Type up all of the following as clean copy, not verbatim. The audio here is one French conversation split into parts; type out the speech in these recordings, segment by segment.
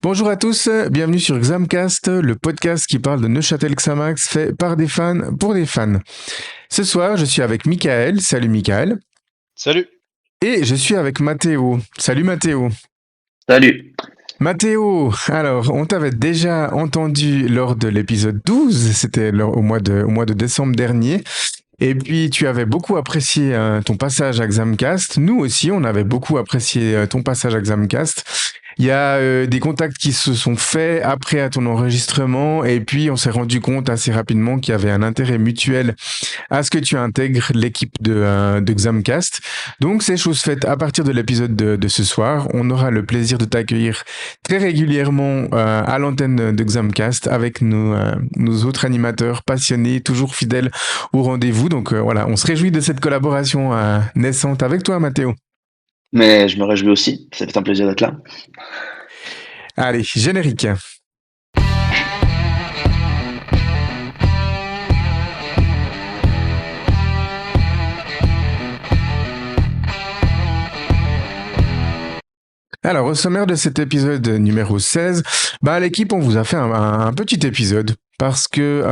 Bonjour à tous, bienvenue sur Xamcast, le podcast qui parle de Neuchâtel Xamax fait par des fans pour des fans. Ce soir, je suis avec Michael. Salut Michael. Salut. Et je suis avec Mathéo. Salut Mathéo. Salut. Mathéo, alors on t'avait déjà entendu lors de l'épisode 12, c'était au mois de décembre dernier. Et puis tu avais beaucoup apprécié ton passage à Xamcast. Nous aussi, on avait beaucoup apprécié ton passage à Xamcast. Il y a des contacts qui se sont faits après à ton enregistrement et puis on s'est rendu compte assez rapidement qu'il y avait un intérêt mutuel à ce que tu intègres l'équipe de Xamcast. Donc c'est chose faite à partir de l'épisode de ce soir. On aura le plaisir de t'accueillir très régulièrement à l'antenne de Xamcast avec nos autres animateurs passionnés, toujours fidèles au rendez-vous. Donc voilà, on se réjouit de cette collaboration naissante avec toi Mathéo. Mais je me réjouis aussi, ça fait un plaisir d'être là. Allez, générique. Alors, au sommaire de cet épisode numéro 16, l'équipe, on vous a fait un petit épisode parce que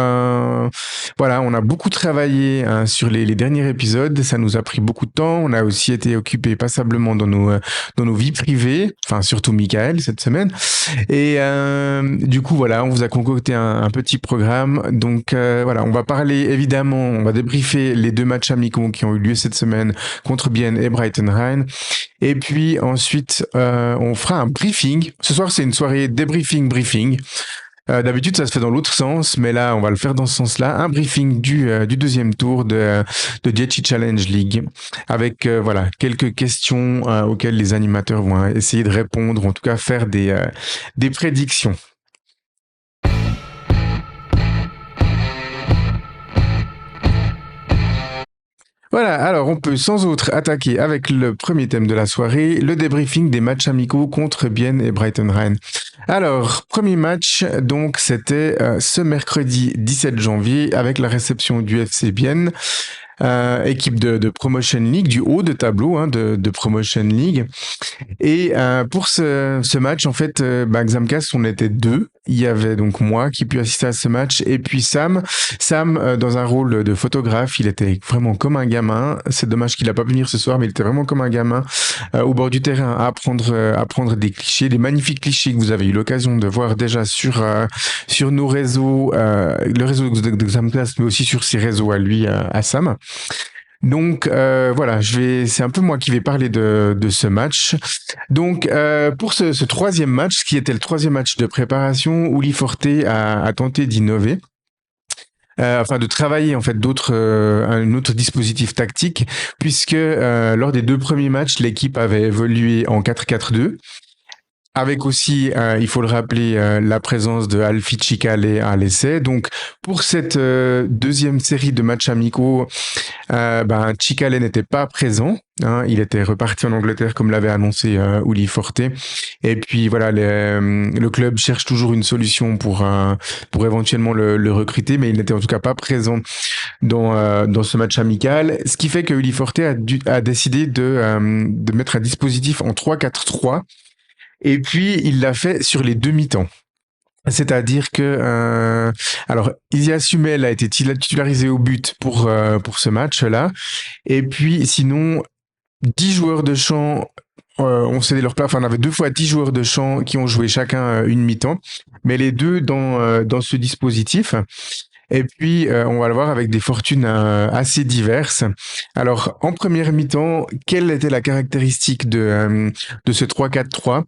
voilà, on a beaucoup travaillé sur les derniers épisodes, ça nous a pris beaucoup de temps, on a aussi été occupé passablement dans nos vies privées, enfin surtout Michael cette semaine, et du coup voilà, on vous a concocté un petit programme, donc voilà, on va parler évidemment, on va débriefer les deux matchs amicaux qui ont eu lieu cette semaine contre Bienne et Brighton Rhine. Et puis ensuite, on fera un briefing. Ce soir, c'est une soirée débriefing-briefing. D'habitude, ça se fait dans l'autre sens, mais là, on va le faire dans ce sens-là. Un briefing du deuxième tour de Dietchi Challenge League, avec voilà quelques questions auxquelles les animateurs vont essayer de répondre, ou en tout cas faire des prédictions. Voilà, alors on peut sans autre attaquer avec le premier thème de la soirée, le débriefing des matchs amicaux contre Bienne et Brighton Rhine. Alors, premier match, donc c'était ce mercredi 17 janvier avec la réception du FC Bienne, équipe de Promotion League, du haut de tableau de Promotion League. Et pour ce match, en fait, Xamcast, on était deux. Il y avait donc moi qui puis assister à ce match et puis Sam. Sam, dans un rôle de photographe, il était vraiment comme un gamin. C'est dommage qu'il n'a pas pu venir ce soir, mais il était vraiment comme un gamin au bord du terrain à apprendre des clichés, des magnifiques clichés que vous avez eu l'occasion de voir déjà sur nos réseaux, le réseau de Xamcast, mais aussi sur ses réseaux à lui, à Sam. Donc voilà, c'est un peu moi qui vais parler de ce match. Donc pour ce troisième match, qui était le troisième match de préparation, Uli Forte a tenté d'innover. Enfin de travailler en fait un autre dispositif tactique, puisque lors des deux premiers matchs, l'équipe avait évolué en 4-4-2. Avec aussi, il faut le rappeler, la présence de Alfie Chikale à l'essai. Donc, pour cette deuxième série de matchs amicaux, Chikale n'était pas présent. Hein, il était reparti en Angleterre comme l'avait annoncé Uli Forte. Et puis voilà, le club cherche toujours une solution pour éventuellement le recruter, mais il n'était en tout cas pas présent dans ce match amical. Ce qui fait que Uli Forte a décidé de mettre un dispositif en 3-4-3. Et puis, il l'a fait sur les demi-temps. C'est-à-dire que, alors, Isia Sumel a été titularisé au but pour ce match-là. Et puis, sinon, 10 joueurs de champ ont cédé leur place. Enfin, on avait 2 fois 10 joueurs de champ qui ont joué chacun une mi-temps. Mais les deux dans ce dispositif. Et puis, on va le voir avec des fortunes assez diverses. Alors, en première mi-temps, quelle était la caractéristique de ce 3-4-3 ?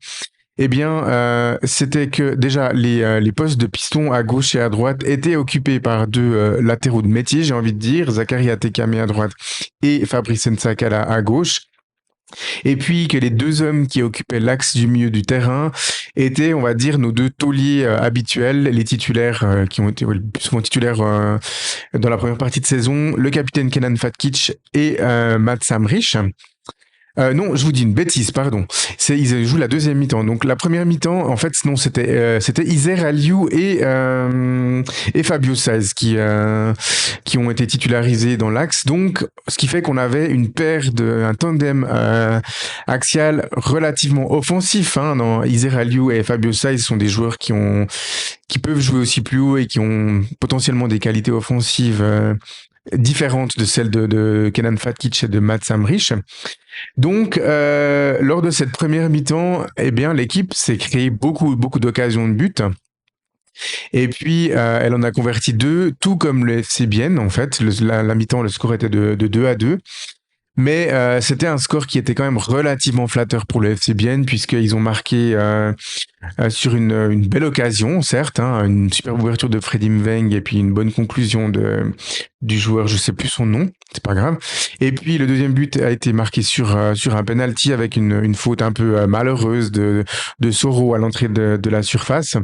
Eh bien, c'était que déjà les postes de piston à gauche et à droite étaient occupés par deux latéraux de métier, j'ai envie de dire, Zachary Atekame à droite et Fabrice Nsakala à gauche. Et puis que les deux hommes qui occupaient l'axe du milieu du terrain étaient, on va dire, nos deux tauliers habituels, les titulaires qui ont été le plus souvent titulaires dans la première partie de saison, le capitaine Kenan Fatkic et Matt Samrich. Non, je vous dis une bêtise, pardon. Ils jouent la deuxième mi-temps. Donc la première mi-temps, en fait, non, c'était Iser Aliou et Fabio Saez qui ont été titularisés dans l'axe. Donc, ce qui fait qu'on avait un tandem axial relativement offensif. Hein, dans Iser Aliou et Fabio Saez sont des joueurs qui peuvent jouer aussi plus haut et qui ont potentiellement des qualités offensives différentes de celles de Kenan Fatkic et de Mats Hamrich. Donc, lors de cette première mi-temps, eh bien, l'équipe s'est créé beaucoup d'occasions de but. Et puis, elle en a converti 2, tout comme le FC Bienne, en fait. La mi-temps, le score était de 2-2. Mais c'était un score qui était quand même relativement flatteur pour le FC Bienne, puisqu'ils ont marqué sur une belle occasion, certes, hein, une superbe ouverture de Freddy Mveng et puis une bonne conclusion du joueur, je sais plus son nom, c'est pas grave. Et puis le deuxième but a été marqué sur un penalty avec une faute un peu malheureuse de Soro à l'entrée de la surface.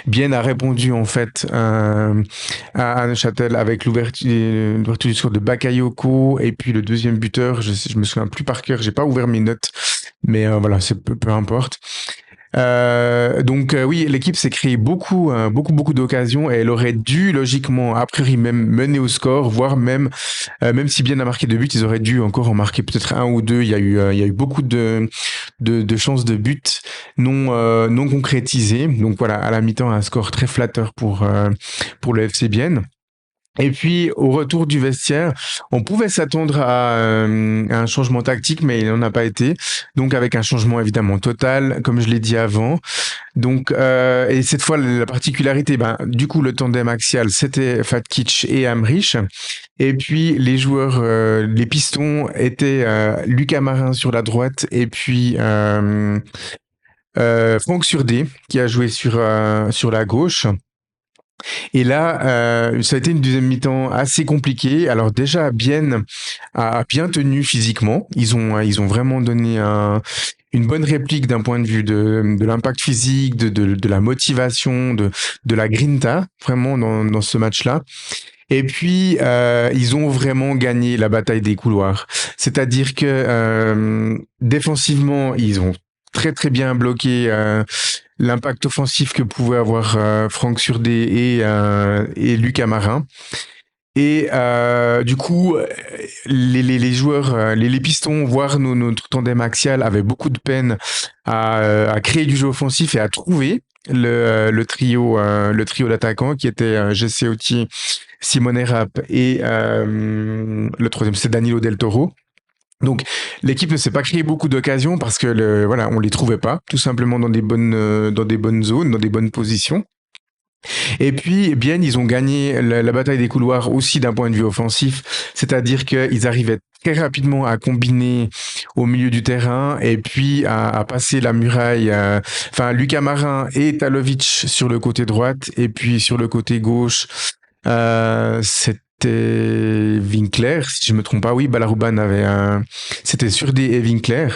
Bien a répondu en fait à Neuchâtel avec l'ouverture du score de Bakayoko et puis le deuxième buteur, je me souviens plus par cœur, j'ai pas ouvert mes notes, mais voilà, c'est peu importe. Donc oui, l'équipe s'est créé beaucoup d'occasions et elle aurait dû logiquement, a priori, même mener au score, voire même si Bien a marqué 2 buts, ils auraient dû encore en marquer peut-être 1 ou 2. Il y a eu beaucoup de chances de but non concrétisées. Donc voilà, à la mi-temps, un score très flatteur pour le FC Bienne. Et puis, au retour du vestiaire, on pouvait s'attendre à un changement tactique, mais il n'en a pas été. Donc, avec un changement évidemment total, comme je l'ai dit avant. Donc, et cette fois, la particularité, du coup, le tandem axial, c'était Fatkic et Hamrich. Et puis, les joueurs, les pistons étaient Lucas Marin sur la droite et puis Franck Surdé, qui a joué sur la gauche. Et là, ça a été une deuxième mi-temps assez compliquée. Alors déjà, Bienne a bien tenu physiquement. Ils ont vraiment donné une bonne réplique d'un point de vue de l'impact physique, de la motivation, de la grinta, vraiment dans ce match-là. Et puis, ils ont vraiment gagné la bataille des couloirs. C'est-à-dire que défensivement, ils ont très très bien bloqué l'impact offensif que pouvaient avoir Franck Surdé et Lucas Marin. Et du coup, les joueurs, les pistons, voire notre tandem axial avaient beaucoup de peine à créer du jeu offensif et à trouver le trio d'attaquants qui était Jesse Oti, Simone Rapp et le troisième, c'est Danilo Del Toro. Donc l'équipe ne s'est pas créé beaucoup d'occasions parce que voilà, on les trouvait pas, tout simplement dans des bonnes zones, dans des bonnes positions. Et puis, eh bien, ils ont gagné la bataille des couloirs aussi d'un point de vue offensif, c'est-à-dire qu'ils arrivaient très rapidement à combiner au milieu du terrain et puis à passer la muraille. Enfin, Lucas Marin et Talovic sur le côté droite et puis sur le côté gauche, c'était Winkler, si je me trompe pas. Oui, Balarouban c'était Surdé et Winkler.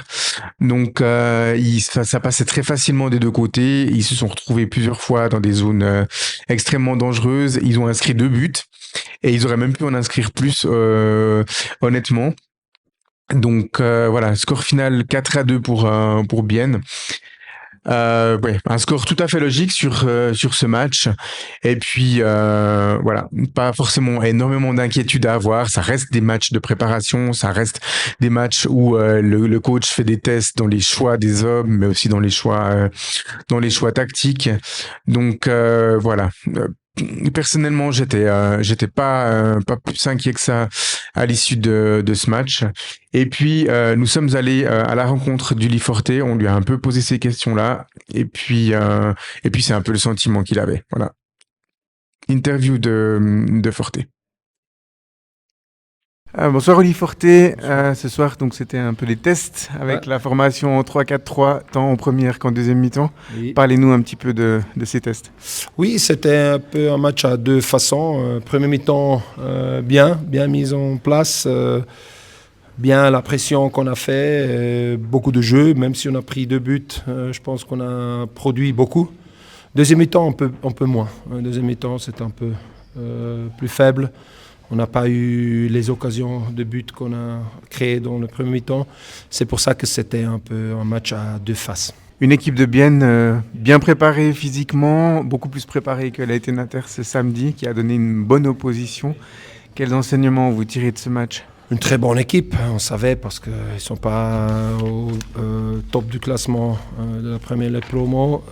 Donc, ça passait très facilement des deux côtés. Ils se sont retrouvés plusieurs fois dans des zones extrêmement dangereuses. Ils ont inscrit 2 buts et ils auraient même pu en inscrire plus, honnêtement. Donc, voilà, score final 4-2 pour Bienne. Ouais, un score tout à fait logique sur ce match. Et puis voilà, pas forcément énormément d'inquiétude à avoir. Ça reste des matchs de préparation, ça reste des matchs où le coach fait des tests dans les choix des hommes, mais aussi dans les choix tactiques. Donc voilà. Personnellement, j'étais pas plus inquiet que ça à l'issue de ce match. Et puis nous sommes allés à la rencontre d'Uli Forte. On lui a un peu posé ces questions-là. Et puis c'est un peu le sentiment qu'il avait. Voilà. Interview de Forte. Bonsoir Oli Forte. Ce soir, donc c'était un peu les tests avec la formation en 3-4-3, tant en première qu'en deuxième mi-temps. Oui. Parlez-nous un petit peu de ces tests. Oui, c'était un peu un match à 2 façons. Premier mi-temps, bien mis en place. Bien la pression qu'on a fait, beaucoup de jeux, même si on a pris 2 buts, je pense qu'on a produit beaucoup. Deuxième mi-temps, un peu moins. Deuxième mi-temps, c'était un peu plus faible. On n'a pas eu les occasions de but qu'on a créées dans le premier mi-temps. C'est pour ça que c'était un peu un match à deux faces. Une équipe de Bienne bien préparée physiquement, beaucoup plus préparée que l'a été Nanterre ce samedi, qui a donné une bonne opposition. Quels enseignements vous tirez de ce match? Une très bonne équipe, on savait, parce qu'ils ne sont pas au top du classement de la première Ligue promo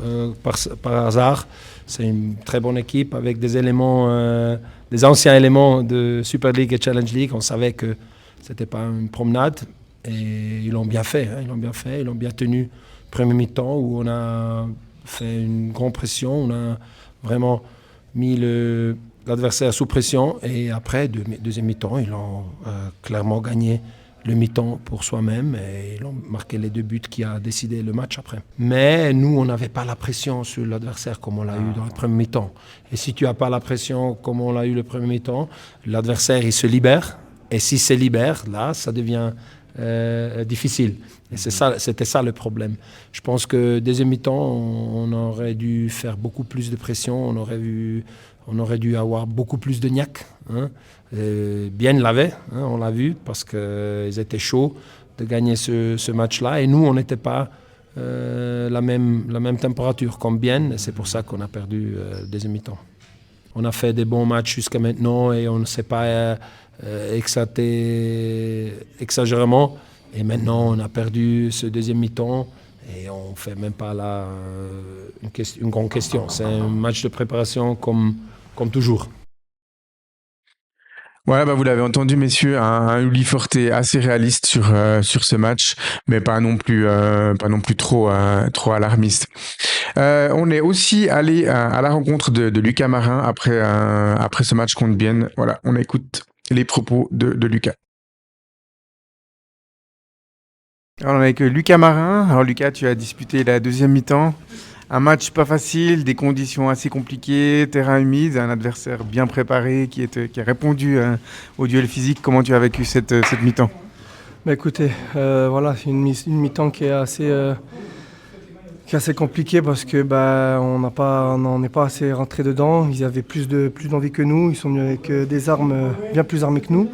par hasard. C'est une très bonne équipe avec des éléments, des anciens éléments de Super League et Challenge League. On savait que ce n'était pas une promenade et ils l'ont bien fait. Ils l'ont bien fait, ils l'ont bien tenu. Premier mi-temps où on a fait une grande pression, on a vraiment mis l'adversaire sous pression et après, deuxième mi-temps, ils ont clairement gagné le mi-temps pour soi-même et ils ont marqué les deux buts qui a décidé le match après. Mais nous, on n'avait pas la pression sur l'adversaire comme on l'a eu dans le premier mi-temps. Et si tu n'as pas la pression comme on l'a eu le premier mi-temps, l'adversaire, il se libère. Et s'il se libère, là, ça devient difficile. Et c'était ça le problème. Je pense que deuxième mi-temps, on aurait dû faire beaucoup plus de pression, on aurait dû avoir beaucoup plus de niaque. Hein. Bien l'avait, hein, on l'a vu, parce qu'ils étaient chauds de gagner ce match-là. Et nous, on n'était pas la même température comme Bien. Et c'est pour ça qu'on a perdu deuxième mi-temps. On a fait des bons matchs jusqu'à maintenant et on ne s'est pas éclaté exagérément. Et maintenant, on a perdu ce deuxième mi-temps et on ne fait même pas là une grande question. C'est un match de préparation comme toujours. Ouais, bah vous l'avez entendu, messieurs, un Uli Forte assez réaliste sur ce match, mais pas non plus trop alarmiste. On est aussi allé à la rencontre de Lucas Marin après ce match contre Bienne. Voilà, on écoute les propos de Lucas. Alors, on est avec Lucas Marin. Alors Lucas, tu as disputé la deuxième mi-temps. Un match pas facile, des conditions assez compliquées, terrain humide, un adversaire bien préparé qui a répondu au duel physique. Comment tu as vécu cette mi-temps? Bah écoutez, voilà, c'est une mi-temps qui est assez compliquée parce que on n'est pas assez rentré dedans. Ils avaient plus d'envie que nous. Ils sont venus avec des armes bien plus armées que nous.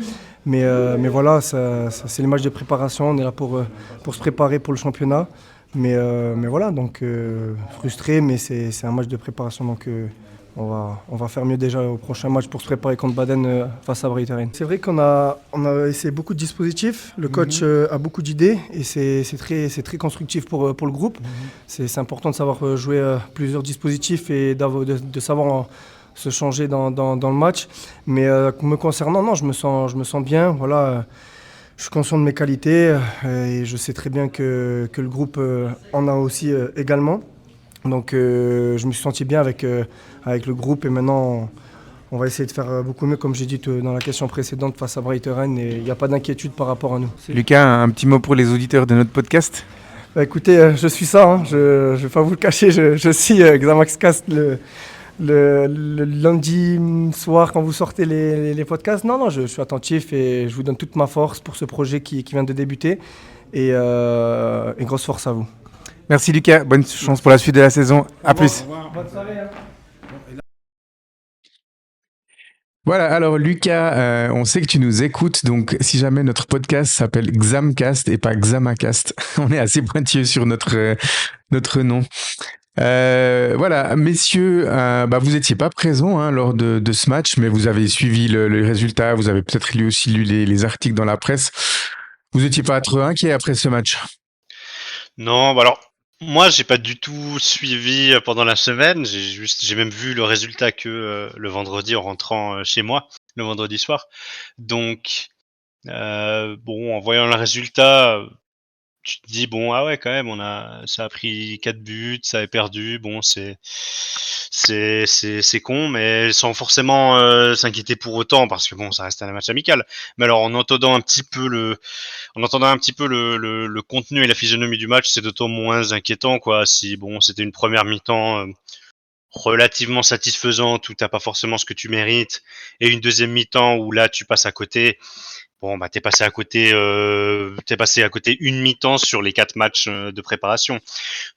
Mais voilà, c'est les matchs de préparation. On est là pour se préparer pour le championnat. Mais voilà, donc frustré, mais c'est un match de préparation. Donc on va faire mieux déjà au prochain match pour se préparer contre Baden face à Breiteren. C'est vrai qu'on a essayé beaucoup de dispositifs. Le coach a beaucoup d'idées et c'est très constructif pour le groupe. C'est important de savoir jouer plusieurs dispositifs et de savoir se changer dans le match. Mais me concernant, non, je me sens bien. Voilà, je suis conscient de mes qualités et je sais très bien que le groupe en a aussi également. Donc je me suis senti bien avec le groupe et maintenant on va essayer de faire beaucoup mieux comme j'ai dit dans la question précédente face à Breiteren et il n'y a pas d'inquiétude par rapport à nous. Lucas, un petit mot pour les auditeurs de notre podcast? Bah, écoutez, je suis ça, hein, je ne vais pas vous le cacher, je suis Xamax Cast le lundi soir quand vous sortez les podcasts. Non, je suis attentif et je vous donne toute ma force pour ce projet qui vient de débuter et grosse force à vous. Merci Lucas, bonne chance pour la suite de la saison. À plus. Bonne soirée. Voilà, alors Lucas, on sait que tu nous écoutes, donc si jamais notre podcast s'appelle Xamcast et pas Xamacast, on est assez pointilleux sur notre nom. Voilà, messieurs, vous étiez pas présents lors de ce match, mais vous avez suivi le résultat, vous avez peut-être aussi lu les articles dans la presse. Vous étiez pas trop inquiet après ce match? Non, alors moi j'ai pas du tout suivi pendant la semaine. J'ai même vu le résultat que le vendredi en rentrant chez moi, le vendredi soir. Donc bon, en voyant le résultat, tu te dis bon ah ouais quand même ça a pris 4 buts, ça a perdu. Bon c'est con, mais sans forcément s'inquiéter pour autant parce que bon ça reste un match amical. Mais alors en entendant un petit peu le contenu et la physionomie du match, c'est d'autant moins inquiétant quoi. Si bon c'était une première mi-temps relativement satisfaisante où t'as pas forcément ce que tu mérites et une deuxième mi-temps où là tu passes à côté. Bon, bah, t'es passé à côté une mi-temps sur les 4 matchs de préparation.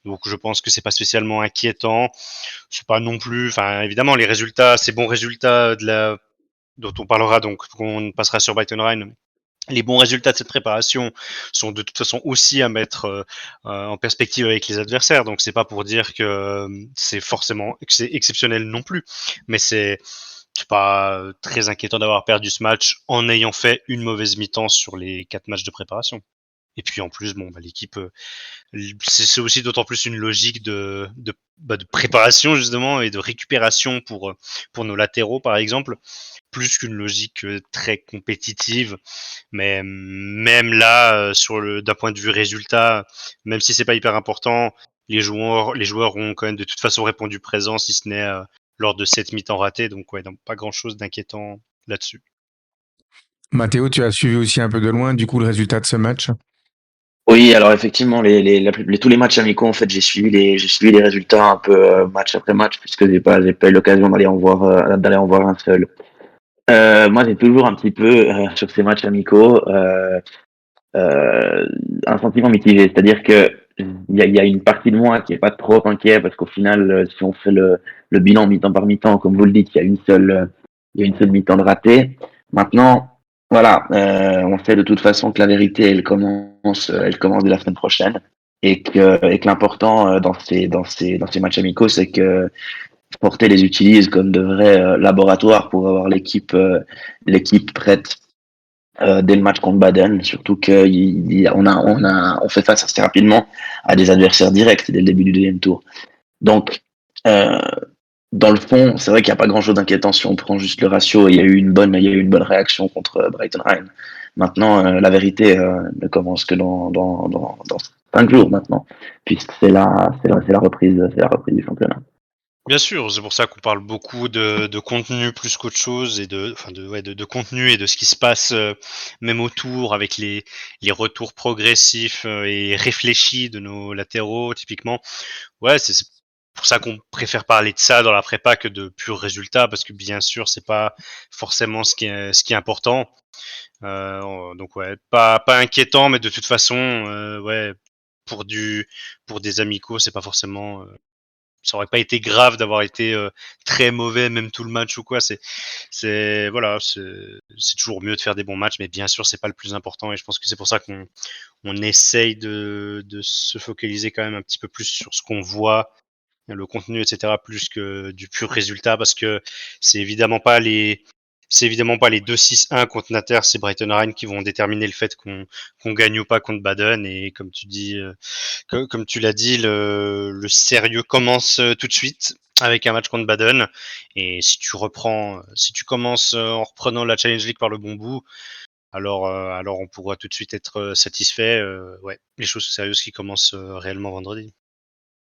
Donc, je pense que c'est pas spécialement inquiétant. C'est pas non plus, enfin, évidemment, les résultats, ces bons résultats dont on parlera donc, on passera sur Brighton Ryan. Les bons résultats de cette préparation sont de toute façon aussi à mettre en perspective avec les adversaires. Donc c'est pas pour dire que c'est forcément que c'est exceptionnel non plus, mais c'est pas très inquiétant d'avoir perdu ce match en ayant fait une mauvaise mi-temps sur les 4 matchs de préparation. Et puis en plus, bon, l'équipe, c'est aussi d'autant plus une logique de préparation justement et de récupération pour nos latéraux par exemple, plus qu'une logique très compétitive. Mais même là, d'un point de vue résultat, même si c'est pas hyper important, les joueurs ont quand même de toute façon répondu présent, si ce n'est lors de cette mi-temps ratée. Donc ouais, donc pas grand chose d'inquiétant là-dessus. Mathéo, tu as suivi aussi un peu de loin, du coup, le résultat de ce match? Oui, alors effectivement, tous les matchs amicaux, en fait, j'ai suivi les résultats un peu match après match, puisque j'ai pas eu l'occasion d'aller en voir un seul. Moi, j'ai toujours un petit peu sur ces matchs amicaux un sentiment mitigé, c'est-à-dire que il y a une partie de moi qui est pas trop inquiet parce qu'au final, si on fait le bilan mi-temps par mi-temps, comme vous le dites, il y a une seule mi-temps de raté. Maintenant, voilà, on sait de toute façon que la vérité, elle commence dès la semaine prochaine et que l'important dans ces matchs amicaux, c'est que Porter les utilise comme de vrais laboratoires pour avoir l'équipe prête dès le match contre Baden, surtout on fait face assez rapidement à des adversaires directs dès le début du deuxième tour. Donc, euh, dans le fond, c'est vrai qu'il n'y a pas grand-chose d'inquiétant si on prend juste le ratio. Il y a eu une bonne réaction contre Brighton Hove. Maintenant, la vérité ne commence que dans 5 jours maintenant, puisque c'est la reprise du championnat. Bien sûr, c'est pour ça qu'on parle beaucoup de contenu plus qu'autre chose et de contenu et de ce qui se passe même autour avec les retours progressifs et réfléchis de nos latéraux typiquement. Ouais, c'est pour ça qu'on préfère parler de ça dans la prépa que de purs résultats parce que bien sûr c'est pas forcément ce qui est important. Donc ouais, pas inquiétant, mais de toute façon ouais pour des amicaux c'est pas forcément ça aurait pas été grave d'avoir été très mauvais même tout le match ou quoi. Voilà, c'est toujours mieux de faire des bons matchs, mais bien sûr c'est pas le plus important et je pense que c'est pour ça qu'on essaye de se focaliser quand même un petit peu plus sur ce qu'on voit, le contenu, etc., plus que du pur résultat, parce que c'est évidemment pas les c'est évidemment pas les 2-6-1 contre Nater, c'est Brighton Ryan qui vont déterminer le fait qu'on gagne ou pas contre Baden. Et comme tu dis, comme tu l'as dit, le sérieux commence tout de suite avec un match contre Baden. Et si tu commences en reprenant la Challenge League par le bon bout, alors on pourra tout de suite être satisfait. Ouais, les choses sérieuses qui commencent réellement vendredi.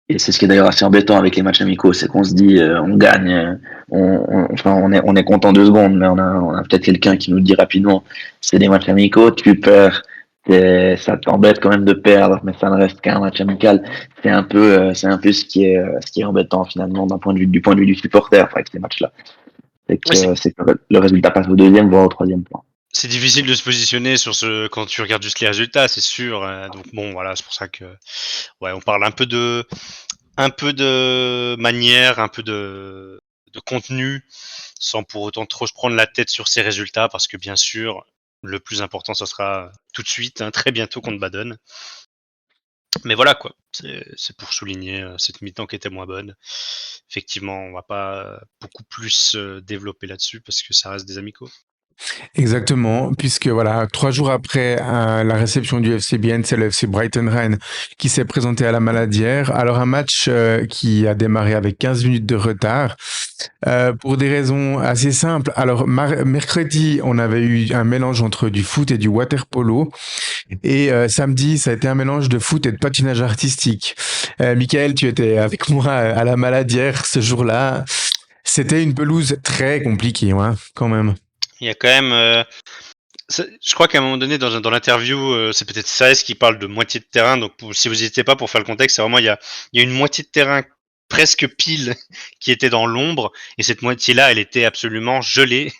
Et c'est ce qui est d'ailleurs assez embêtant avec les matchs amicaux, c'est qu'on se dit on gagne, on est content 2 secondes, mais on a peut-être quelqu'un qui nous dit rapidement c'est des matchs amicaux, tu perds, ça t'embête quand même de perdre, mais ça ne reste qu'un match amical. C'est un peu ce qui est embêtant finalement du point de vue du supporter avec ces matchs-là, Ouais, c'est que le résultat passe au deuxième voire au troisième point. c'est difficile de se positionner sur quand tu regardes juste les résultats, c'est sûr. Donc bon, voilà, c'est pour ça que ouais, on parle un peu de manière, un peu de contenu, sans pour autant trop se prendre la tête sur ces résultats, parce que bien sûr, le plus important, ça sera tout de suite, hein, très bientôt contre Baden. Mais voilà quoi, c'est pour souligner cette mi-temps qui était moins bonne. Effectivement, on va pas beaucoup plus développer là-dessus parce que ça reste des amicaux. Exactement, puisque voilà, 3 jours après la réception du FCBN, c'est le FC Brighton Rennes qui s'est présenté à la Maladière. Alors un match qui a démarré avec 15 minutes de retard pour des raisons assez simples. Alors mercredi, on avait eu un mélange entre du foot et du water polo, et samedi, ça a été un mélange de foot et de patinage artistique. Michael, tu étais avec moi à la Maladière ce jour-là. C'était une pelouse très compliquée, hein, quand même. Il y a quand même je crois qu'à un moment donné, dans l'interview, c'est peut-être Saez qui parle de moitié de terrain. Donc, si vous n'hésitez pas pour faire le contexte, c'est vraiment il y a une moitié de terrain presque pile qui était dans l'ombre, et cette moitié-là, elle était absolument gelée.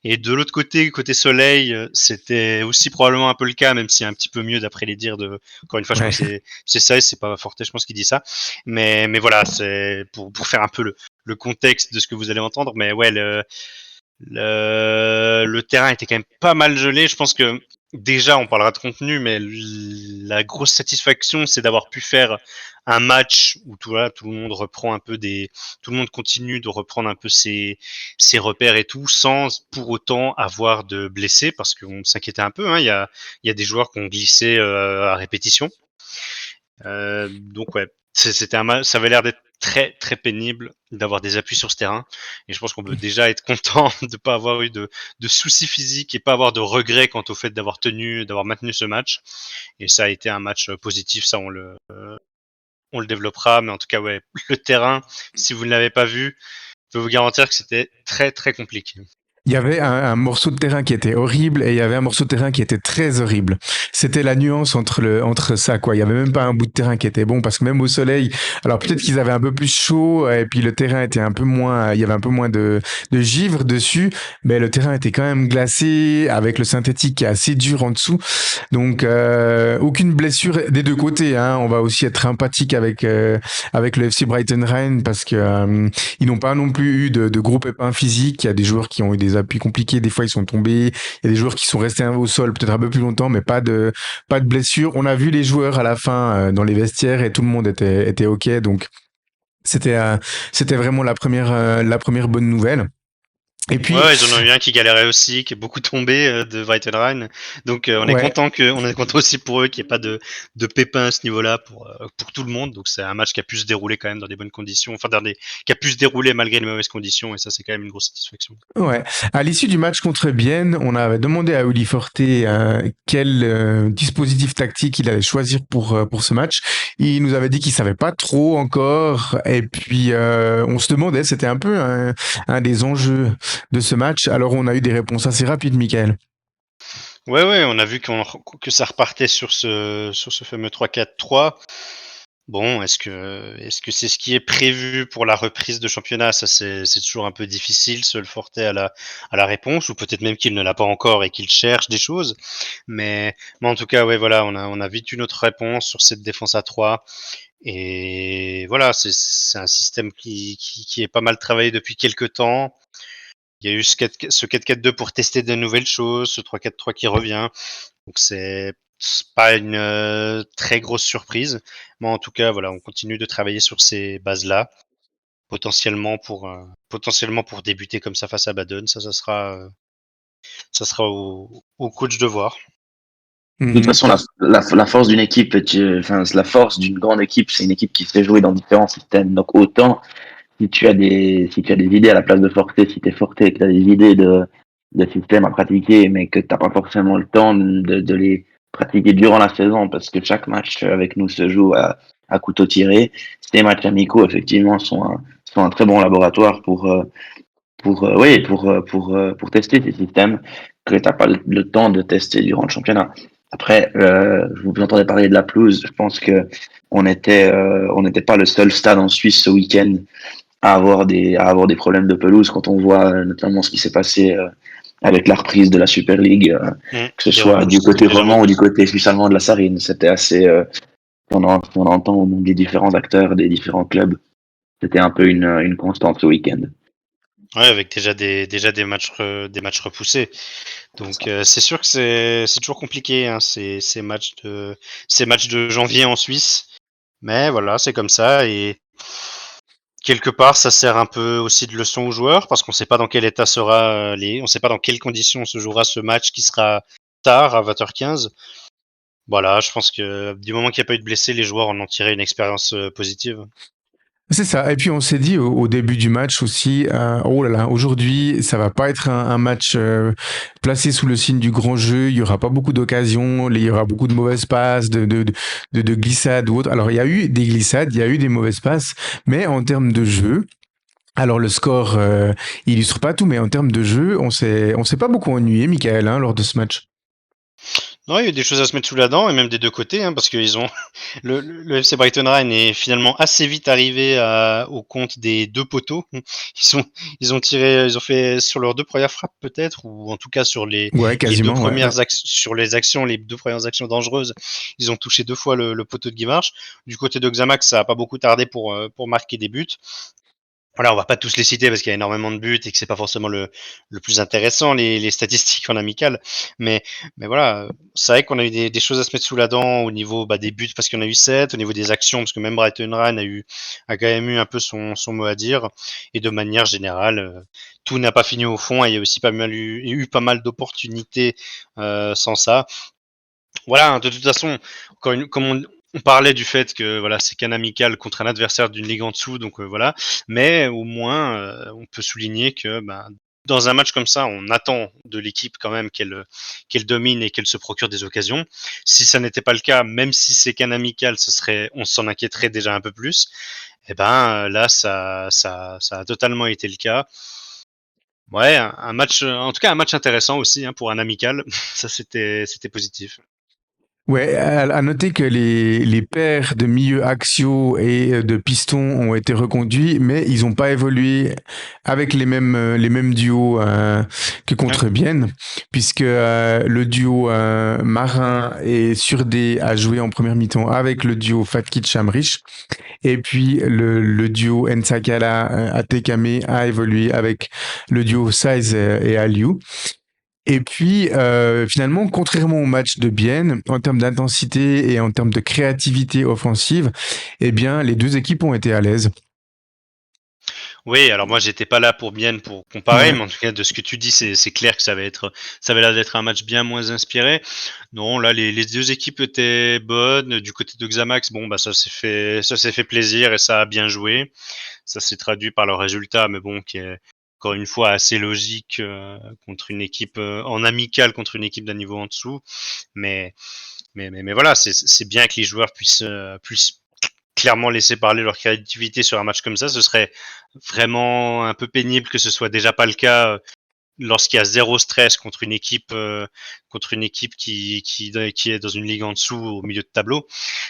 Et de l'autre côté soleil, c'était aussi probablement un peu le cas, même si un petit peu mieux d'après les dires de. Encore une fois, je crois Ouais. que c'est Saez, c'est pas Forte, je pense qu'il dit ça. Mais voilà, c'est pour faire un peu le contexte de ce que vous allez entendre. Mais ouais, Le terrain était quand même pas mal gelé. Je pense que déjà, on parlera de contenu, mais la grosse satisfaction, c'est d'avoir pu faire un match où tout le monde reprend un peu tout le monde continue de reprendre un peu ses repères et tout, sans pour autant avoir de blessés, parce qu'on s'inquiétait un peu. Hein. Il y a des joueurs qui ont glissé à répétition. Donc ouais, ça avait l'air d'être très très pénible d'avoir des appuis sur ce terrain, et je pense qu'on peut déjà être content de pas avoir eu de soucis physiques et pas avoir de regrets quant au fait d'avoir maintenu ce match. Et ça a été un match positif, ça on le développera, mais en tout cas ouais, le terrain, si vous ne l'avez pas vu, je peux vous garantir que c'était très très compliqué. Il y avait un morceau de terrain qui était horrible et il y avait un morceau de terrain qui était très horrible. C'était la nuance entre ça, quoi. Il y avait même pas un bout de terrain qui était bon parce que même au soleil, alors peut-être qu'ils avaient un peu plus chaud et puis le terrain était un peu moins, il y avait un peu moins de givre dessus, mais le terrain était quand même glacé avec le synthétique qui est assez dur en dessous. Donc, aucune blessure des deux côtés, hein. On va aussi être empathique avec le FC Brighton Rennes parce que, ils n'ont pas non plus eu de gros pépins physiques. Il y a des joueurs qui ont eu des appuis compliqués. Des fois, ils sont tombés. Il y a des joueurs qui sont restés au sol peut-être un peu plus longtemps, mais pas de blessure. On a vu les joueurs à la fin dans les vestiaires et tout le monde était OK. Donc, c'était, euh, c'était vraiment la première bonne nouvelle. Et puis, Ouais, ils en ont eu un qui galérait aussi, qui est beaucoup tombé de Weitenrein. Donc ouais, on est content aussi pour eux qu'il n'y ait pas de pépins à ce niveau-là pour tout le monde. Donc c'est un match qui a pu se dérouler quand même dans des bonnes conditions, qui a pu se dérouler malgré les mauvaises conditions, et ça c'est quand même une grosse satisfaction. ouais. À l'issue du match contre Bienne, on avait demandé à Uli Forte quel dispositif tactique il allait choisir pour ce match. Il nous avait dit qu'il savait pas trop encore. Et puis, on se demandait, c'était un peu un des enjeux de ce match. Alors, on a eu des réponses assez rapides, Michael. Ouais, on a vu que ça repartait sur ce fameux 3-4-3. Bon, est-ce que c'est ce qui est prévu pour la reprise de championnat? Ça, c'est toujours un peu difficile, se le forter à la réponse, ou peut-être même qu'il ne l'a pas encore et qu'il cherche des choses. Mais en tout cas, ouais, voilà, on a vite une autre réponse sur cette défense à 3. Et voilà, c'est un système qui est pas mal travaillé depuis quelques temps. Il y a eu ce 4-4-2 pour tester de nouvelles choses, ce 3-4-3 qui revient. Donc c'est pas une très grosse surprise, mais en tout cas voilà, on continue de travailler sur ces bases-là, potentiellement pour débuter comme ça face à Baden. Ça sera au coach de voir. De toute Mhm. façon, la force d'une équipe, enfin, la force d'une grande équipe, c'est une équipe qui sait jouer dans différents systèmes. Donc, autant, si tu as des idées à la place de Forte, si tu es Forte et que tu as des idées de système à pratiquer, mais que t'as pas forcément le temps de les pratiquer durant la saison, parce que chaque match avec nous se joue à couteau tiré, ces matchs amicaux, effectivement, sont un très bon laboratoire oui, pour tester ces systèmes que t'as pas le temps de tester durant le championnat. Après, je vous entendais parler de la pelouse. Je pense que on n'était pas le seul stade en Suisse ce week-end à avoir des problèmes de pelouse quand on voit notamment ce qui s'est passé avec la reprise de la Super League, que ce Des soit du repousses, côté plusieurs roman ou du repousses. côté suisse allemand de la Sarine. C'était assez, on entend au nom des différents acteurs, des différents clubs. C'était un peu une constante ce week-end. Ouais, avec déjà des matchs repoussés. Donc c'est sûr que c'est toujours compliqué, hein, ces matchs de janvier en Suisse. Mais voilà, c'est comme ça, et quelque part, ça sert un peu aussi de leçon aux joueurs, parce qu'on ne sait pas dans quel état on ne sait pas dans quelles conditions se jouera ce match qui sera tard à 20h15. Voilà, je pense que du moment qu'il n'y a pas eu de blessés, les joueurs en ont tiré une expérience positive. C'est ça. Et puis on s'est dit au début du match aussi, oh là là, aujourd'hui ça va pas être un match placé sous le signe du grand jeu. Il y aura pas beaucoup d'occasions, il y aura beaucoup de mauvaises passes, de glissades ou autre. Alors il y a eu des glissades, il y a eu des mauvaises passes, mais en termes de jeu, alors le score illustre pas tout, mais en termes de jeu, on s'est pas beaucoup ennuyé, Michael, hein, lors de ce match. Non, il y a eu des choses à se mettre sous la dent, et même des deux côtés, hein, parce qu'ils ont le FC Brighton Rhine est finalement assez vite arrivé au compte des deux poteaux. Ils ont fait sur leurs deux premières frappes peut-être, ou en tout cas sur Ouais, les deux quasiment, ouais, ouais. premières sur les deux premières actions dangereuses, ils ont touché deux fois le poteau de Guimarães. Du côté de Xamax, ça a pas beaucoup tardé pour marquer des buts. Voilà, on va pas tous les citer parce qu'il y a énormément de buts et que c'est pas forcément le plus intéressant, les statistiques en amical. Mais voilà, c'est vrai qu'on a eu des choses à se mettre sous la dent au niveau des buts parce qu'on a eu 7, au niveau des actions parce que même Brighton Ryan a quand même eu un peu son mot à dire. Et de manière générale, tout n'a pas fini au fond et il y a aussi eu pas mal d'opportunités sans ça. Voilà, de toute façon, comme on parlait du fait que voilà, c'est qu'un amical contre un adversaire d'une ligue en dessous, donc voilà. Mais au moins, on peut souligner que dans un match comme ça, on attend de l'équipe quand même qu'elle domine et qu'elle se procure des occasions. Si ça n'était pas le cas, même si c'est qu'un amical, on s'en inquiéterait déjà un peu plus. Et là, ça a totalement été le cas. Ouais, un match, en tout cas un match intéressant aussi pour un amical. Ça, c'était positif. Ouais, à noter que les paires de milieux axiaux et de pistons ont été reconduits, mais ils n'ont pas évolué avec les mêmes duos que Ouais. contre Bienne, puisque le duo Marin et Surdé a joué en première mi-temps avec le duo Fatkid-Chamrich, et puis le duo Nsakala Atekame a évolué avec le duo Saiz et Aliou. Et puis, finalement, contrairement au match de Bienne, en termes d'intensité et en termes de créativité offensive, eh bien, les deux équipes ont été à l'aise. Oui, alors moi j'étais pas là pour bien pour comparer, Ouais. mais en tout cas de ce que tu dis, c'est clair que ça avait l'air d'être un match bien moins inspiré. Non, là les deux équipes étaient bonnes. Du côté de Xamax, bon ça s'est fait plaisir et ça a bien joué. Ça s'est traduit par le résultat, mais bon qui est encore une fois assez logique contre une équipe en amical contre une équipe d'un niveau en dessous. Mais mais voilà, c'est bien que les joueurs puissent clairement laisser parler leur créativité sur un match comme ça. Ce serait vraiment un peu pénible que ce soit déjà pas le cas lorsqu'il y a zéro stress contre une équipe qui est dans une ligue en dessous au milieu de tableau.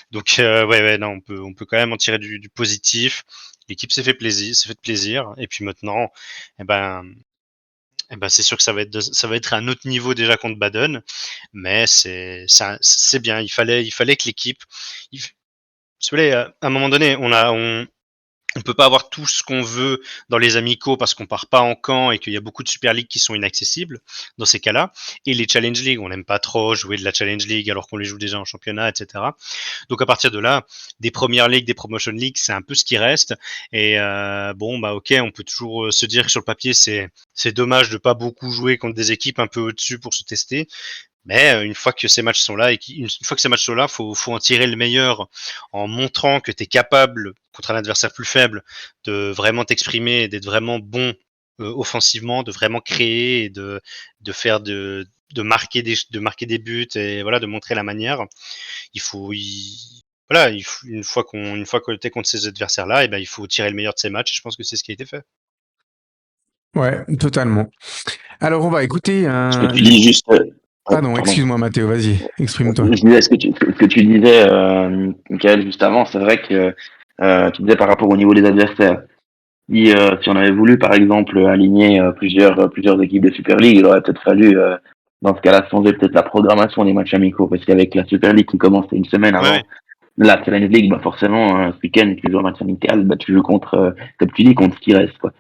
Donc ouais non, on peut quand même en tirer du positif. L'équipe s'est fait plaisir et puis maintenant eh ben c'est sûr que ça va être un autre niveau déjà contre Baden, mais c'est bien. Il fallait que l'équipe, si vous voulez, à un moment donné, on peut pas avoir tout ce qu'on veut dans les amicaux parce qu'on part pas en camp et qu'il y a beaucoup de Super League qui sont inaccessibles dans ces cas-là. Et les Challenge League, on n'aime pas trop jouer de la Challenge League alors qu'on les joue déjà en championnat, etc. Donc à partir de là, des Premières League, des Promotion League, c'est un peu ce qui reste. Et ok, on peut toujours se dire que sur le papier, c'est dommage de pas beaucoup jouer contre des équipes un peu au-dessus pour se tester. Mais une fois que ces matchs sont là, une fois que ces matchs sont là, faut en tirer le meilleur en montrant que tu es capable, contre un adversaire plus faible, de vraiment t'exprimer, d'être vraiment bon offensivement, de vraiment créer et de faire de marquer des buts et voilà, de montrer la manière. Il faut, voilà, une fois que tu es contre ces adversaires-là, et ben, il faut tirer le meilleur de ces matchs et je pense que c'est ce qui a été fait. Ouais, totalement. Alors, on va écouter Ce que un... tu dis juste, Pardon, pardon. excuse-moi Mathéo, vas-y, exprime-toi. Je disais ce que tu disais, Michael, juste avant, c'est vrai que tu disais par rapport au niveau des adversaires. Si on avait voulu, par exemple, aligner plusieurs équipes de Super League, il aurait peut-être fallu, dans ce cas-là, changer peut-être la programmation des matchs amicaux, parce qu'avec la Super League qui commençait une semaine Ouais, avant, ouais. la Challenge League, forcément, ce week-end, tu joues un match amical, tu joues contre, comme tu dis, contre ce qui reste, quoi.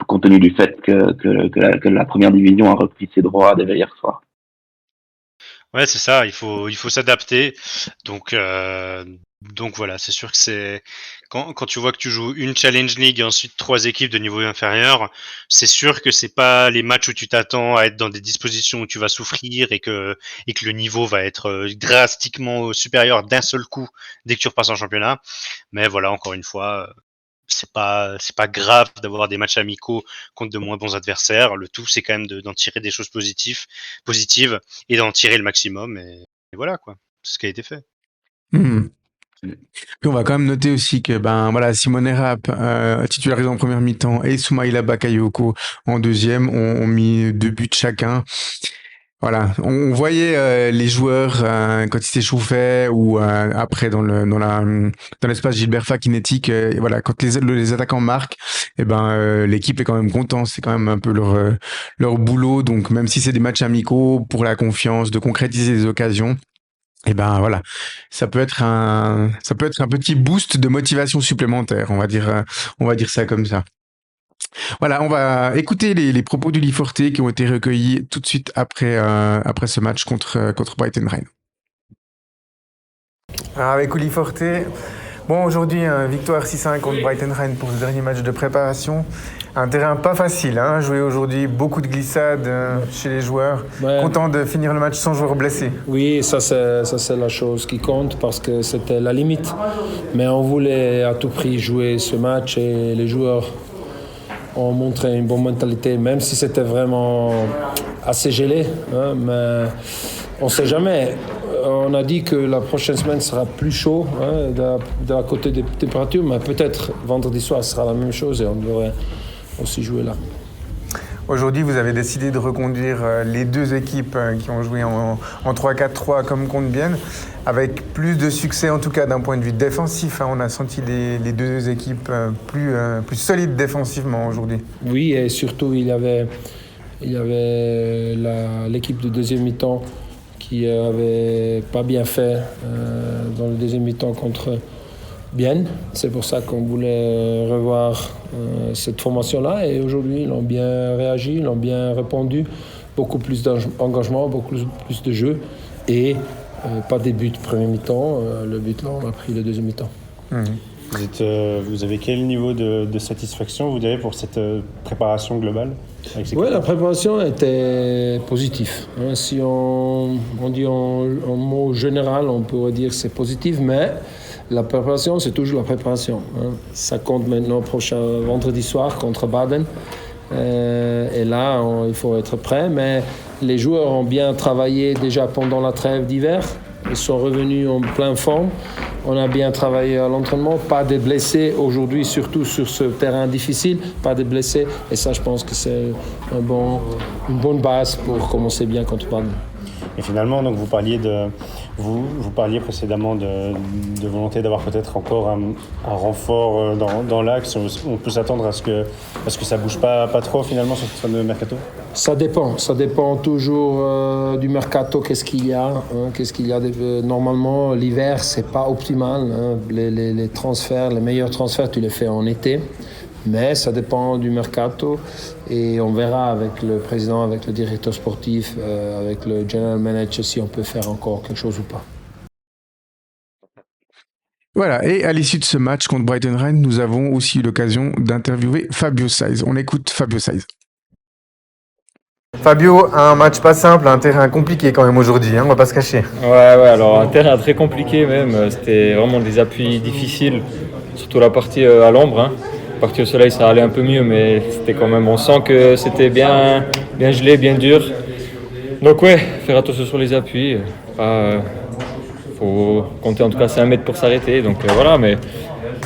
Compte tenu du fait que la première division a repris ses droits dès hier soir. Ouais, c'est ça, il faut s'adapter. Donc, donc voilà, c'est sûr que quand tu vois que tu joues une Challenge League et ensuite trois équipes de niveau inférieur, c'est sûr que c'est pas les matchs où tu t'attends à être dans des dispositions où tu vas souffrir et que le niveau va être drastiquement supérieur d'un seul coup dès que tu repasses en championnat. Mais voilà, encore une fois, c'est pas grave d'avoir des matchs amicaux contre de moins bons adversaires. Le tout, c'est quand même d'en tirer des choses positives et d'en tirer le maximum. Et voilà, quoi. C'est ce qui a été fait. Hmm. Puis on va quand même noter aussi que ben voilà, Simone Rapp, titularisé en première mi-temps, et Soumaïla Bakayoko en deuxième ont mis 2 buts chacun. Voilà, on voyait les joueurs quand ils s'échauffaient ou après dans l'espace Gilbert Fakinetic, voilà, quand les attaquants marquent, et ben l'équipe est quand même contente, c'est quand même un peu leur boulot. Donc même si c'est des matchs amicaux, pour la confiance, de concrétiser les occasions, Et ben voilà, ça peut être un petit boost de motivation supplémentaire, on va dire ça comme ça. Voilà, on va écouter les propos d'Uli Forte qui ont été recueillis tout de suite après ce match contre Brighton Rhine. Avec Uli Forte, bon aujourd'hui victoire 6-1 contre Brighton Rhine pour ce dernier match de préparation. Un terrain pas facile, hein, jouer aujourd'hui, beaucoup de glissades chez les joueurs. Ouais. Content de finir le match sans joueurs blessés. Oui, ça c'est la chose qui compte parce que c'était la limite. Mais on voulait à tout prix jouer ce match et les joueurs ont montré une bonne mentalité, même si c'était vraiment assez gelé. Hein, mais on ne sait jamais. On a dit que la prochaine semaine sera plus chaud hein, de la côté des températures, mais peut-être vendredi soir ce sera la même chose et on devrait aussi jouer là. Aujourd'hui, vous avez décidé de reconduire les deux équipes qui ont joué en 3-4-3 comme contre Bienne, avec plus de succès en tout cas d'un point de vue défensif. Hein. On a senti les deux équipes plus solides défensivement aujourd'hui. Oui, et surtout il y avait l'équipe de deuxième mi-temps qui avait pas bien fait dans le deuxième mi-temps contre Bienne. C'est pour ça qu'on voulait revoir cette formation-là. Et aujourd'hui, ils ont bien réagi, ils ont bien répondu. Beaucoup plus d'engagement, beaucoup plus de jeu. Et pas des buts premier mi-temps. Le but là, on a pris le deuxième mi-temps. Vous avez quel niveau de satisfaction, vous direz, pour cette préparation globale avec ces Oui, la préparation était positive. Hein, si on dit en mot général, on pourrait dire que c'est positif, mais la préparation, c'est toujours la préparation. Hein. Ça compte maintenant prochain vendredi soir contre Baden. Et là, il faut être prêt. Mais les joueurs ont bien travaillé déjà pendant la trêve d'hiver. Ils sont revenus en pleine forme. On a bien travaillé à l'entraînement. Pas de blessés aujourd'hui, surtout sur ce terrain difficile. Pas de blessés. Et ça, je pense que c'est une bonne base pour commencer bien contre Baden. Et finalement, donc, vous parliez précédemment de volonté d'avoir peut-être encore un renfort dans l'axe. On peut s'attendre à ce que ça bouge pas trop finalement sur ce mercato. Ça dépend toujours du mercato. Qu'est-ce qu'il y a normalement, l'hiver, c'est pas optimal. Hein. Les transferts, les meilleurs transferts, tu les fais en été. Mais ça dépend du mercato et on verra avec le président, avec le directeur sportif, avec le general manager si on peut faire encore quelque chose ou pas. Voilà, et à l'issue de ce match contre Brighton Rhine, nous avons aussi eu l'occasion d'interviewer Fabio Saiz. On écoute Fabio Saiz. Fabio, un match pas simple, un terrain compliqué quand même aujourd'hui, hein, on va pas se cacher. Ouais, alors un terrain très compliqué même, c'était vraiment des appuis difficiles, surtout la partie à l'ombre. Hein. La partie au soleil ça allait un peu mieux, mais c'était quand même, on sent que c'était bien gelé, bien dur. Donc ouais, faire attention sur les appuis, faut compter en tout cas 5 mètres pour s'arrêter, donc voilà, mais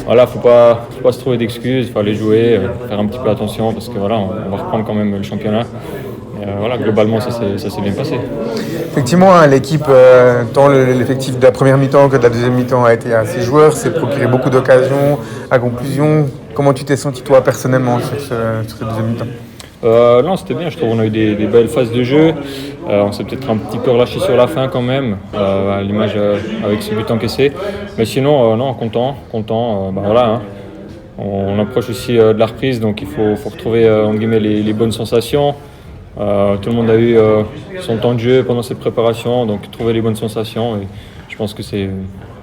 voilà, faut pas se trouver d'excuses, il faut aller jouer, faire un petit peu attention parce que voilà, on va reprendre quand même le championnat. Voilà, globalement, ça s'est bien passé. Effectivement, hein, l'équipe, tant l'effectif de la première mi-temps que de la deuxième mi-temps a été assez joueur, s'est procuré beaucoup d'occasions. À conclusion, comment tu t'es senti toi personnellement sur cette deuxième mi-temps? Non, c'était bien, je trouve qu'on a eu des belles phases de jeu. On s'est peut-être un petit peu relâché sur la fin quand même, à l'image avec ce but encaissé. Mais sinon, non, content. Voilà, hein. On approche aussi de la reprise, donc il faut retrouver entre guillemets, les bonnes sensations. Tout le monde a eu son temps de jeu pendant cette préparation, donc trouver les bonnes sensations. Et je pense que c'est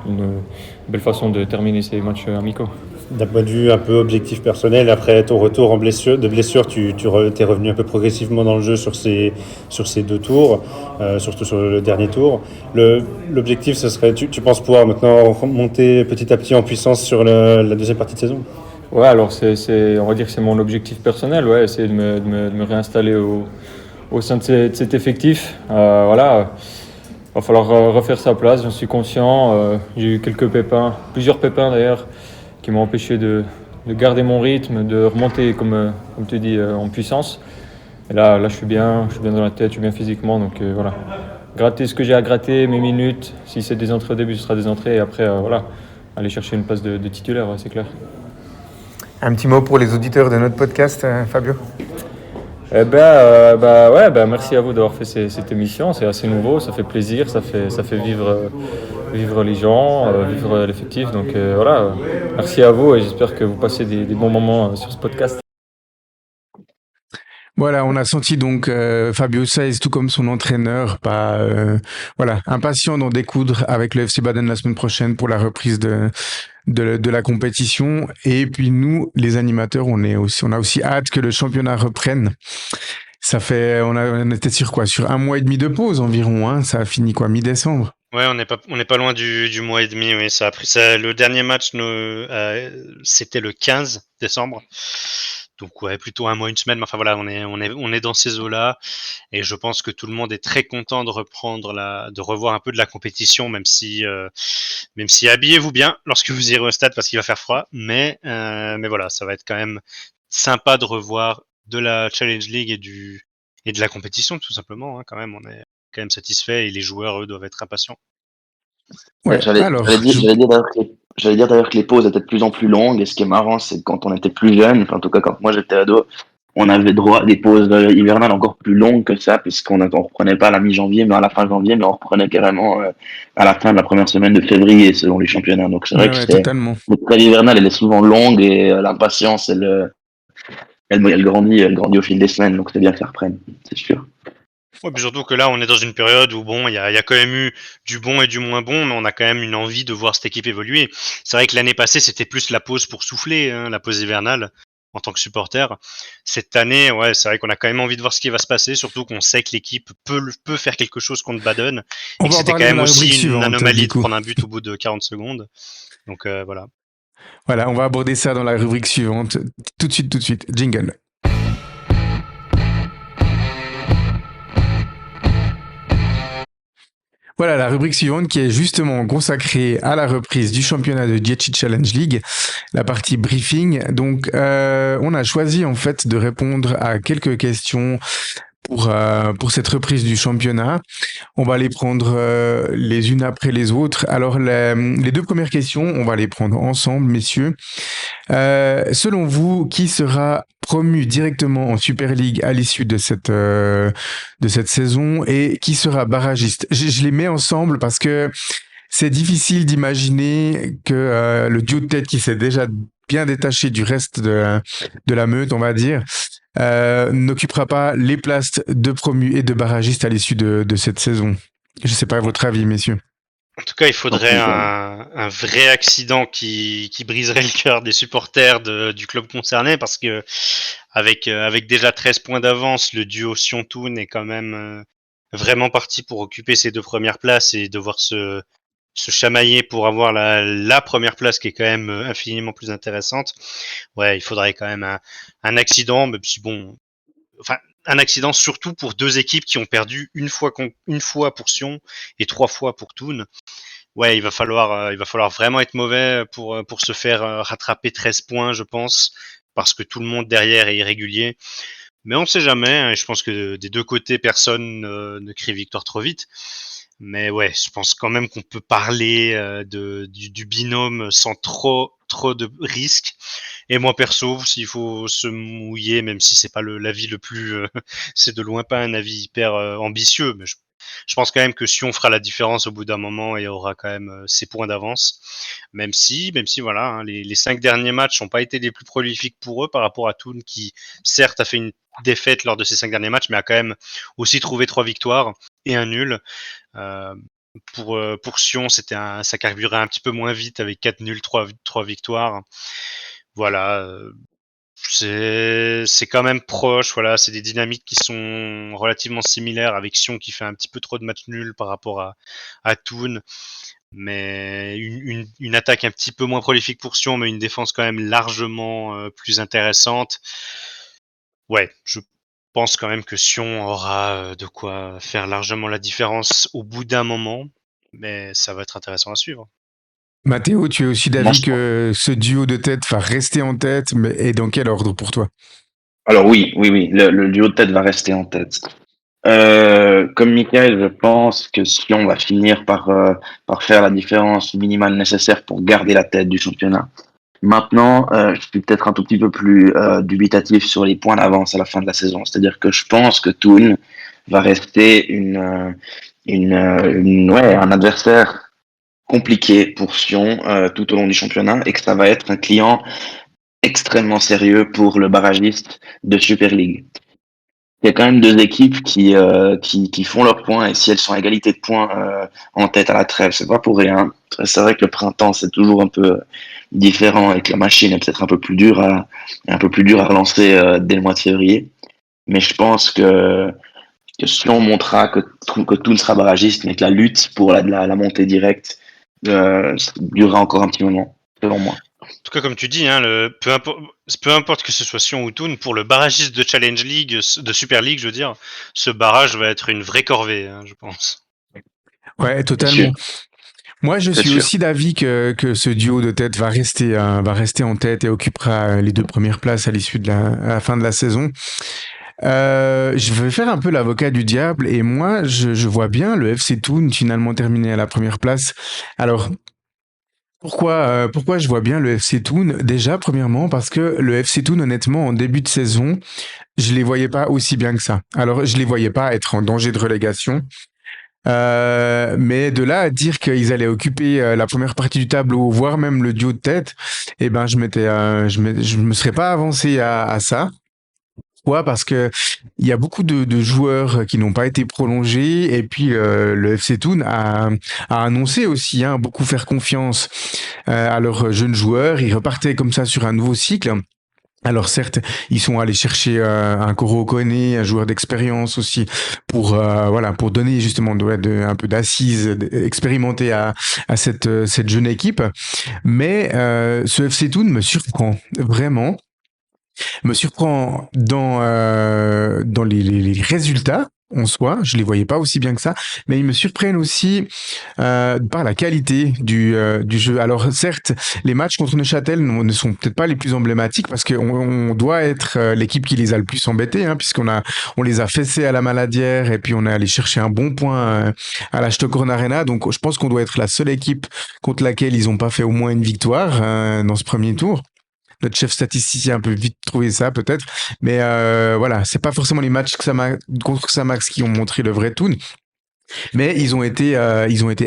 une belle façon de terminer ces matchs amicaux. D'un point de vue un peu objectif personnel, après ton retour de blessure, tu es revenu un peu progressivement dans le jeu sur ces 2 tours, surtout sur le dernier tour. L'objectif, ce serait, tu penses pouvoir maintenant monter petit à petit en puissance sur la deuxième partie de saison? Ouais, alors on va dire que c'est mon objectif personnel, ouais, essayer de me réinstaller au sein de cet effectif. Voilà, va falloir refaire sa place, j'en suis conscient. J'ai eu plusieurs pépins d'ailleurs, qui m'ont empêché de garder mon rythme, de remonter, comme tu dis, en puissance. Et là, je suis bien dans la tête, je suis bien physiquement, donc voilà. Gratter ce que j'ai à gratter, mes minutes. Si c'est des entrées au début, ce sera des entrées, et après, voilà, aller chercher une place de titulaire, ouais, c'est clair. Un petit mot pour les auditeurs de notre podcast, Fabio? Merci à vous d'avoir fait cette émission. C'est assez nouveau, ça fait plaisir, ça fait vivre les gens, vivre l'effectif. Donc voilà, merci à vous et j'espère que vous passez des bons moments sur ce podcast. Voilà, on a senti donc Fabio Saez, tout comme son entraîneur, impatient d'en découdre avec le FC Baden la semaine prochaine pour la reprise de la compétition. Et puis nous, les animateurs, on a aussi hâte que le championnat reprenne. On était sur quoi? Sur 1 mois et demi de pause environ, hein. Ça a fini quoi, mi-décembre? Ouais, on n'est pas loin du mois et demi. Oui, ça a pris ça. Le dernier match, c'était le 15 décembre. Donc ouais, plutôt 1 mois, 1 semaine. Mais enfin voilà, on est dans ces eaux-là. Et je pense que tout le monde est très content de revoir un peu de la compétition, même si habillez-vous bien lorsque vous irez au stade parce qu'il va faire froid. Mais voilà, ça va être quand même sympa de revoir de la Challenge League et de la compétition, tout simplement, hein, quand même. On est quand même satisfait et les joueurs, eux, doivent être impatients. Ouais, alors, J'allais dire d'ailleurs que les pauses étaient de plus en plus longues. Et ce qui est marrant, c'est que quand on était plus jeune, enfin, en tout cas quand moi j'étais ado, on avait droit à des pauses hivernales encore plus longues que ça, puisqu'on reprenait pas à la mi-janvier, mais à la fin janvier, mais on reprenait carrément à la fin de la première semaine de février, selon les championnats. Donc c'est vrai que totalement. la trêve hivernale, elle est souvent longue et l'impatience, elle grandit au fil des semaines. Donc c'est bien que ça reprenne, c'est sûr. Ouais, puis surtout que là, on est dans une période où bon, il y a quand même eu du bon et du moins bon, mais on a quand même une envie de voir cette équipe évoluer. C'est vrai que l'année passée, c'était plus la pause pour souffler, hein, la pause hivernale, en tant que supporter. Cette année, ouais, c'est vrai qu'on a quand même envie de voir ce qui va se passer, surtout qu'on sait que l'équipe peut faire quelque chose contre Baden, On et que va en c'était quand parler dans même la rubrique aussi une suivante, anomalie du de coup. prendre un but au bout de 40 secondes. Donc voilà. Voilà, on va aborder ça dans la rubrique suivante. Tout de suite. Jingle. Voilà la rubrique suivante qui est justement consacrée à la reprise du championnat de Dietchi Challenge League, la partie briefing. Donc, on a choisi en fait de répondre à quelques questions pour cette reprise du championnat. On va les prendre les unes après les autres. Alors, les 2 premières questions, on va les prendre ensemble, messieurs. Selon vous, qui sera promu directement en Super League à l'issue de cette saison et qui sera barragiste? Je les mets ensemble parce que c'est difficile d'imaginer que le duo de tête qui s'est déjà bien détaché du reste de la meute, on va dire, n'occupera pas les places de promus et de barragistes à l'issue de cette saison. Je sais pas votre avis, messieurs. En tout cas, il faudrait un vrai accident qui briserait le cœur des supporters du club concerné, parce que avec déjà 13 points d'avance, le duo Sion-Thun est quand même vraiment parti pour occuper ces 2 premières places et devoir se chamailler pour avoir la première place qui est quand même infiniment plus intéressante. Ouais, il faudrait quand même un accident, mais puis bon, enfin, un accident surtout pour 2 équipes qui ont perdu une fois pour Sion et 3 fois pour Thun. Ouais, il va falloir vraiment être mauvais pour se faire rattraper 13 points, je pense, parce que tout le monde derrière est irrégulier. Mais on ne sait jamais, hein, et je pense que des 2 côtés, personne ne crie victoire trop vite. Mais ouais, je pense quand même qu'on peut parler du binôme sans trop de risques. Et moi perso, s'il faut se mouiller, même si c'est pas l'avis le plus, c'est de loin pas un avis hyper ambitieux, mais je pense quand même que Sion fera la différence au bout d'un moment et aura quand même ses points d'avance. Même si voilà, hein, les 5 derniers matchs n'ont pas été les plus prolifiques pour eux par rapport à Thun qui, certes, a fait une défaite lors de ces 5 derniers matchs, mais a quand même aussi trouvé 3 victoires et un nul. Pour Sion, ça carburait un petit peu moins vite avec 4 nuls, 3 victoires. Voilà, c'est quand même proche. Voilà, c'est des dynamiques qui sont relativement similaires, avec Sion qui fait un petit peu trop de matchs nuls par rapport à Thun. Mais une attaque un petit peu moins prolifique pour Sion, mais une défense quand même largement plus intéressante. Ouais, je pense quand même que Sion aura de quoi faire largement la différence au bout d'un moment, mais ça va être intéressant à suivre. Mathéo, tu es aussi d'avis que ce duo de tête va rester en tête, mais et dans quel ordre pour toi? Alors oui, le duo de tête va rester en tête. Comme Michael, je pense que Sion va finir par faire la différence minimale nécessaire pour garder la tête du championnat. Maintenant, je suis peut-être un tout petit peu plus dubitatif sur les points d'avance à la fin de la saison. C'est-à-dire que je pense que Toon va rester un adversaire compliqué pour Sion tout au long du championnat et que ça va être un client extrêmement sérieux pour le barragiste de Super League. Il y a quand même deux équipes qui font leurs points et si elles sont à égalité de points en tête à la trêve, c'est pas pour rien. C'est vrai que le printemps c'est toujours un peu différent et que la machine est peut-être un peu plus dure à relancer dès le mois de février. Mais je pense que si on montrera que tout ne sera barragiste, mais que la lutte pour la montée directe ça durera encore un petit moment, selon moi. En tout cas, comme tu dis, hein, peu importe que ce soit Sion ou Toon, pour le barragiste de Challenge League, de Super League, je veux dire, ce barrage va être une vraie corvée, hein, je pense. Ouais, C'est totalement. sûr. Moi, je C'est suis sûr. aussi d'avis que ce duo de tête va rester en tête et occupera les 2 premières places à l'issue de à la fin de la saison. Je vais faire un peu l'avocat du diable et moi, je vois bien le FC Toon finalement terminer à la première place. Alors, pourquoi je vois bien le FC Toon? Déjà, premièrement, parce que le FC Toon, honnêtement, en début de saison, je les voyais pas aussi bien que ça. Alors, je les voyais pas être en danger de relégation. Mais de là à dire qu'ils allaient occuper la première partie du tableau, voire même le duo de tête, eh ben je me serais pas avancé à ça. Pourquoi? Parce que il y a beaucoup de joueurs qui n'ont pas été prolongés et puis le FC Toon a annoncé aussi beaucoup faire confiance à leurs jeunes joueurs. Ils repartaient comme ça sur un nouveau cycle. Alors certes, ils sont allés chercher un Koro Koné, un joueur d'expérience aussi, pour donner justement un peu d'assises expérimentées à cette jeune équipe. Mais ce FC Toon me surprend vraiment, me surprend dans les résultats en soi. Je les voyais pas aussi bien que ça, mais ils me surprennent aussi par la qualité du jeu. Alors certes, les matchs contre Neuchâtel ne sont peut-être pas les plus emblématiques parce qu'on doit être l'équipe qui les a le plus embêtés, on les a fessés à la Maladière et puis on est allé chercher un bon point à la Stockhorn Arena. Donc je pense qu'on doit être la seule équipe contre laquelle ils ont pas fait au moins une victoire dans ce premier tour. Notre chef statisticien a un peu vite trouvé ça peut-être, mais voilà, c'est pas forcément les matchs contre Xamax qui ont montré le vrai Toon, mais ils ont été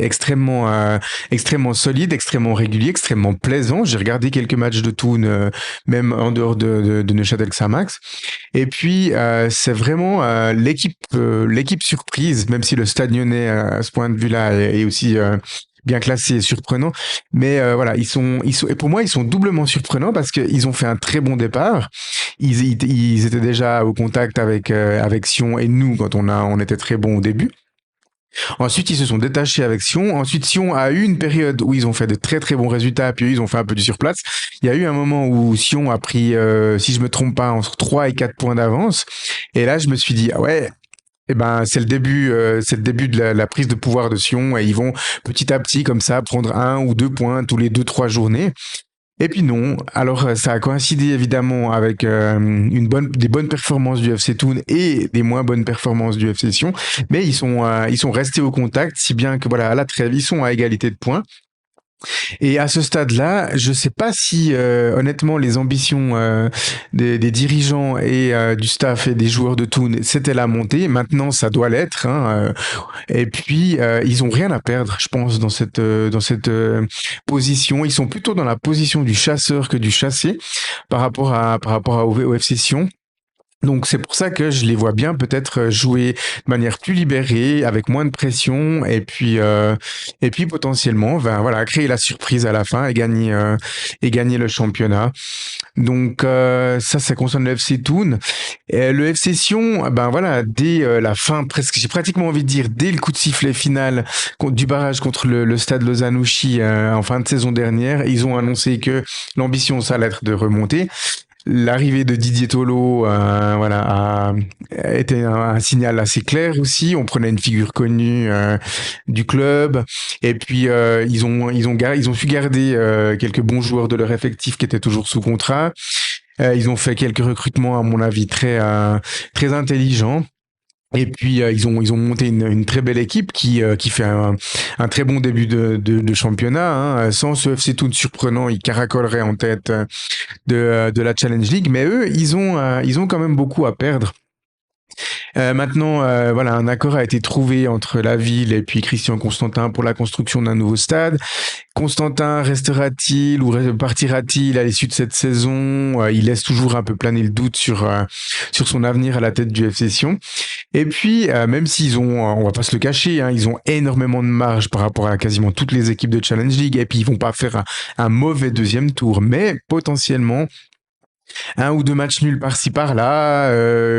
extrêmement solides, extrêmement réguliers, extrêmement plaisants. J'ai regardé quelques matchs de Toon, même en dehors de Neuchâtel Xamax. Et puis c'est vraiment l'équipe surprise, même si le Stade Lyonnais à ce point de vue-là est aussi bien classé et surprenant. Mais voilà, et pour moi, ils sont doublement surprenants parce qu'ils ont fait un très bon départ. Ils étaient déjà au contact avec Sion et nous quand on était très bons au début. Ensuite, ils se sont détachés avec Sion. Ensuite, Sion a eu une période où ils ont fait de très très bons résultats, puis ils ont fait un peu du surplace. Il y a eu un moment où Sion a pris, si je me trompe pas, entre 3 et 4 points d'avance. Et là, je me suis dit, ah ouais, eh ben, c'est le début de la prise de pouvoir de Sion et ils vont petit à petit comme ça prendre 1 ou 2 points tous les 2, 3 journées. Et puis non. Alors ça a coïncidé évidemment avec des bonnes performances du FC Toon et des moins bonnes performances du FC Sion, mais ils sont restés au contact, si bien que voilà à la trêve ils sont à égalité de points. Et à ce stade-là, je sais pas si honnêtement les ambitions des dirigeants et du staff et des joueurs de Toon c'était la montée. Maintenant ça doit l'être. Et puis ils ont rien à perdre, je pense, dans cette position. Ils sont plutôt dans la position du chasseur que du chassé par rapport au FC Sion. Donc c'est pour ça que je les vois bien peut-être jouer de manière plus libérée, avec moins de pression, et puis potentiellement, ben voilà, créer la surprise à la fin et gagner le championnat. Donc ça concerne le FC Toon. Et le FC Sion, ben voilà, dès la fin, presque, j'ai pratiquement envie de dire dès le coup de sifflet final du barrage contre le Stade Lausanne-Ouchy en fin de saison dernière, ils ont annoncé que l'ambition ça allait être de remonter. L'arrivée de Didier Tolo, a été un signal assez clair aussi. On prenait une figure connue du club, et puis ils ont su garder quelques bons joueurs de leur effectif qui étaient toujours sous contrat. Ils ont fait quelques recrutements à mon avis très intelligents. Et puis ils ont monté une très belle équipe qui fait un très bon début de championnat. Hein. Sans ce FC Thun surprenant, ils caracoleraient en tête de la Challenge League. Mais eux, ils ont quand même beaucoup à perdre. Maintenant, voilà, un accord a été trouvé entre la ville et puis Christian Constantin pour la construction d'un nouveau stade. Constantin restera-t-il ou partira-t-il à l'issue de cette saison? Il laisse toujours un peu planer le doute sur son avenir à la tête du FC Sion. Et puis, même s'ils ont, on va pas se le cacher, hein, ils ont énormément de marge par rapport à quasiment toutes les équipes de Challenge League, et puis ils vont pas faire un mauvais deuxième tour, mais potentiellement un ou deux matchs nuls par-ci par-là,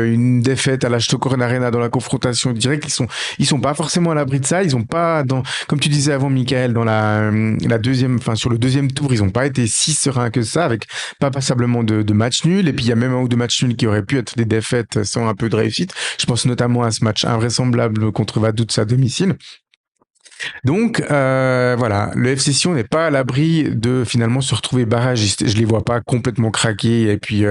une défaite à la Stockholm Arena dans la confrontation directe, ils sont pas forcément à l'abri de ça. Ils ont pas comme tu disais avant, Michael, dans la deuxième, enfin sur le deuxième tour, ils ont pas été si sereins que ça, avec pas passablement de matchs nuls. Et puis il y a même un ou deux matchs nuls qui auraient pu être des défaites sans un peu de réussite. Je pense notamment à ce match invraisemblable contre Vaduz à domicile. Donc voilà, le FC Sion n'est pas à l'abri de finalement se retrouver barragiste. Je les vois pas complètement craquer et puis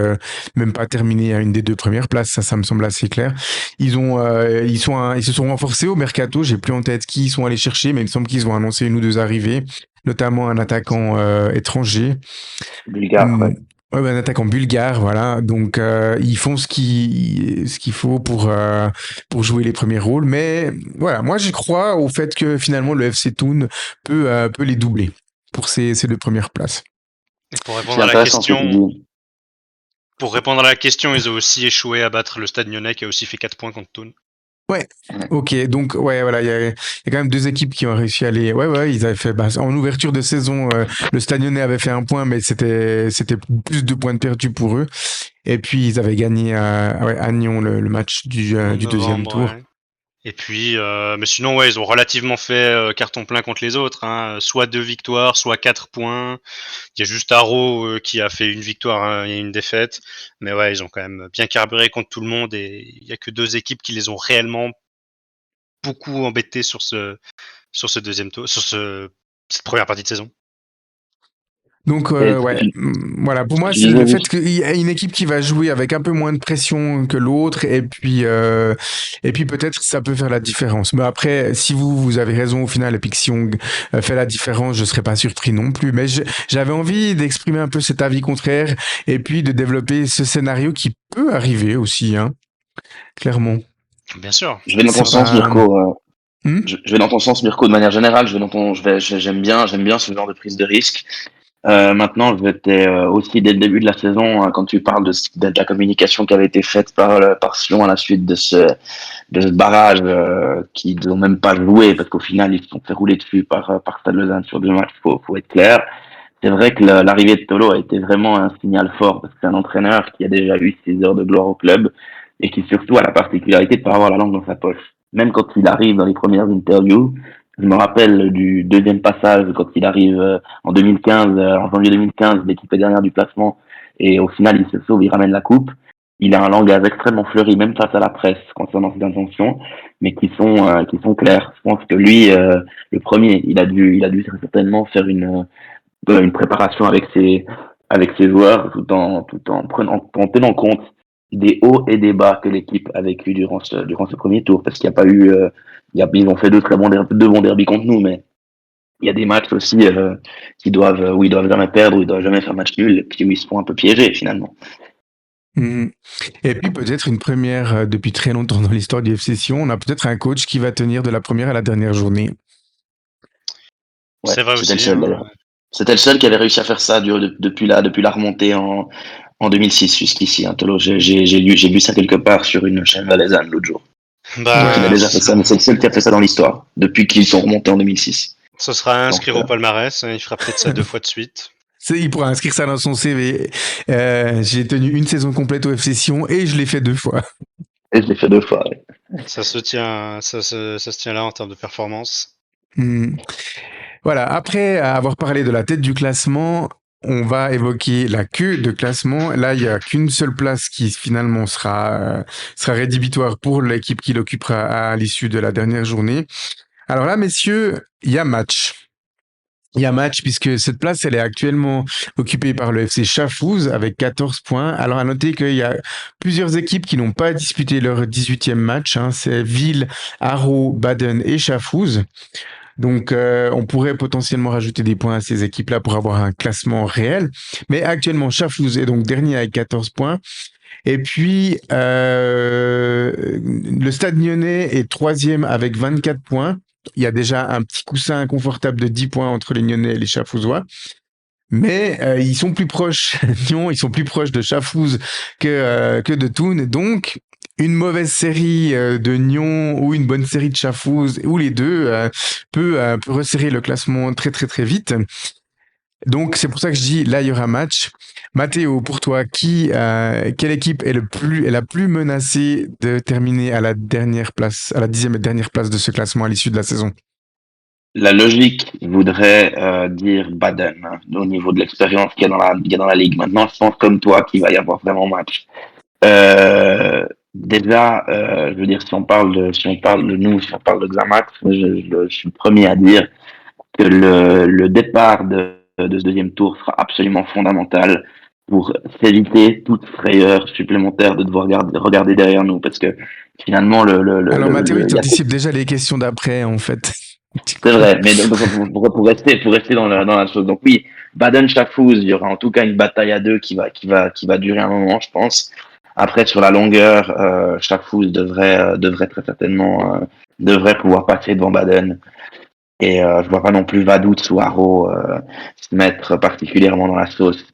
même pas terminer à une des deux premières places. Ça me semble assez clair. Ils se sont renforcés au mercato. J'ai plus en tête qui ils sont allés chercher, mais il me semble qu'ils ont annoncé une ou deux arrivées, notamment un attaquant étranger. Bulgare, ouais. Ouais, un attaquant bulgare, voilà. Donc ils font ce qu'il faut pour jouer les premiers rôles. Mais voilà, moi je crois au fait que finalement le FC Thun peut les doubler pour ces deux premières places. Et pour C'est répondre à la intéressant ce que tu question, dis. ils ont aussi échoué à battre le Stade Lyonnais qui a aussi fait 4 points contre Thun. Ouais. Ok, donc ouais, voilà, il y a quand même deux équipes qui ont réussi à aller. Ouais, ils avaient fait. En ouverture de saison, le Stade Lyonnais avait fait un point, mais c'était plus de points de perdus pour eux. Et puis ils avaient gagné à Nyon le match En du deuxième novembre, tour. ouais. Et puis, mais sinon, ouais, ils ont relativement fait carton plein contre les autres. Hein. Soit 2 victoires, soit 4 points. Il y a juste Haro qui a fait une victoire et une défaite. Mais ouais, ils ont quand même bien carburé contre tout le monde. Et il y a que 2 équipes qui les ont réellement beaucoup embêtés sur ce deuxième tour, cette première partie de saison. Donc Et ouais, voilà, pour ce que moi tu c'est disais, le oui. fait qu'il y a une équipe qui va jouer avec un peu moins de pression que l'autre et puis peut-être ça peut faire la différence. Mais après, si vous avez raison au final et puis que si on fait la différence, je serais pas surpris non plus. Mais j'avais envie d'exprimer un peu cet avis contraire et puis de développer ce scénario qui peut arriver aussi, hein, clairement. Bien sûr. Je vais dans ton C'est sens, pas. Mirko. Hmm. Je vais dans ton sens, Mirko, de manière générale. J'aime bien ce genre de prise de risque. Maintenant, j'étais aussi dès le début de la saison, quand tu parles de la communication qui avait été faite par Sion à la suite de ce barrage qu'ils n'ont même pas joué parce qu'au final ils se sont fait rouler dessus par Stade Lausanne sur 2 matchs. Faut être clair. C'est vrai que l'arrivée de Tolo a été vraiment un signal fort parce que c'est un entraîneur qui a déjà eu 6 heures de gloire au club et qui surtout a la particularité de pas avoir la langue dans sa poche. Même quand il arrive dans les premières interviews, je me rappelle du deuxième passage quand il arrive en 2015, en janvier 2015, l'équipe est dernière du classement et au final il se sauve, il ramène la coupe. Il a un langage extrêmement fleuri, même face à la presse, concernant ses intentions, mais qui sont clairs. Je pense que lui, le premier, il a dû certainement faire une préparation avec ses joueurs, en tenant compte des hauts et des bas que l'équipe a vécu durant ce premier tour, parce qu'il n'y a pas eu, ils ont fait deux bons derbys contre nous, mais il y a des matchs aussi où ils doivent jamais perdre, où ils doivent jamais faire match nul, et puis où ils se font un peu piéger finalement. Mhm. Et puis peut-être une première depuis très longtemps dans l'histoire du FC Sion, on a peut-être un coach qui va tenir de la première à la dernière journée. Ouais, C'est vrai c'était le aussi. seul d'ailleurs. C'était le seul qui avait réussi à faire ça depuis la remontée en 2006 jusqu'ici. Hein, Tolo. J'ai lu ça quelque part sur une chaîne valaisanne l'autre jour. Donc il a Bah, déjà fait ça, mais c'est le seul qui a fait ça dans l'histoire depuis qu'ils sont remontés en 2006. ce sera à Donc, inscrire au palmarès. Hein, il fera peut-être ça 2 fois de suite. Il pourra inscrire ça dans son CV. J'ai tenu une saison complète au FC Sion et je l'ai fait 2 fois. et je l'ai fait 2 fois. Ouais. Ça se tient là en termes de performance. Mhm. Voilà, après avoir parlé de la tête du classement, on va évoquer la queue de classement. Là, il n'y a qu'une seule place qui finalement sera rédhibitoire pour l'équipe qui l'occupera à l'issue de la dernière journée. Alors là, messieurs, il y a match. Il y a match puisque cette place, elle est actuellement occupée par le FC Schaffhouse avec 14 points. Alors à noter qu'il y a plusieurs équipes qui n'ont pas disputé leur 18e match. Hein. C'est Ville, Haro, Baden et Schaffhouse. Donc on pourrait potentiellement rajouter des points à ces équipes-là pour avoir un classement réel. Mais actuellement, Schaffhouse est donc dernier avec 14 points. Et puis, le Stade Lyonnais est troisième avec 24 points. Il y a déjà un petit coussin inconfortable de 10 points entre les Lyonnais et les Schaffhousois. Mais ils sont plus proches, Lyon, ils sont plus proches de Schaffhouse que de Thun. Donc, une mauvaise série de Nyon ou une bonne série de Schaffhouse, ou les deux, peut resserrer le classement très très très vite. Donc, c'est pour ça que je dis, là, il y aura match. Mathéo, pour toi, quelle équipe est la plus menacée de terminer à la dernière place, à la 10e et dernière place de ce classement à l'issue de la saison? La logique voudrait dire Baden, hein, au niveau de l'expérience qu'il y a dans la ligue. Maintenant, je pense comme toi qu'il va y avoir vraiment match. Déjà, je veux dire, si on parle de nous, si on parle de Xamax, je suis le premier à dire que le départ de ce deuxième tour sera absolument fondamental pour s'éviter toute frayeur supplémentaire de devoir regarder derrière nous, parce que finalement, Alors, Mathéo, il il y a t'anticipe déjà les questions d'après, en fait. Du c'est coup, vrai, mais pour rester dans la chose. Donc oui, Baden-Schaffhouse, il y aura en tout cas une bataille à deux qui va durer un moment, je pense. Après, sur la longueur, Schaffhouse devrait très certainement devrait pouvoir passer devant Baden. Et je vois pas non plus Vaduz ou Haro se mettre particulièrement dans la sauce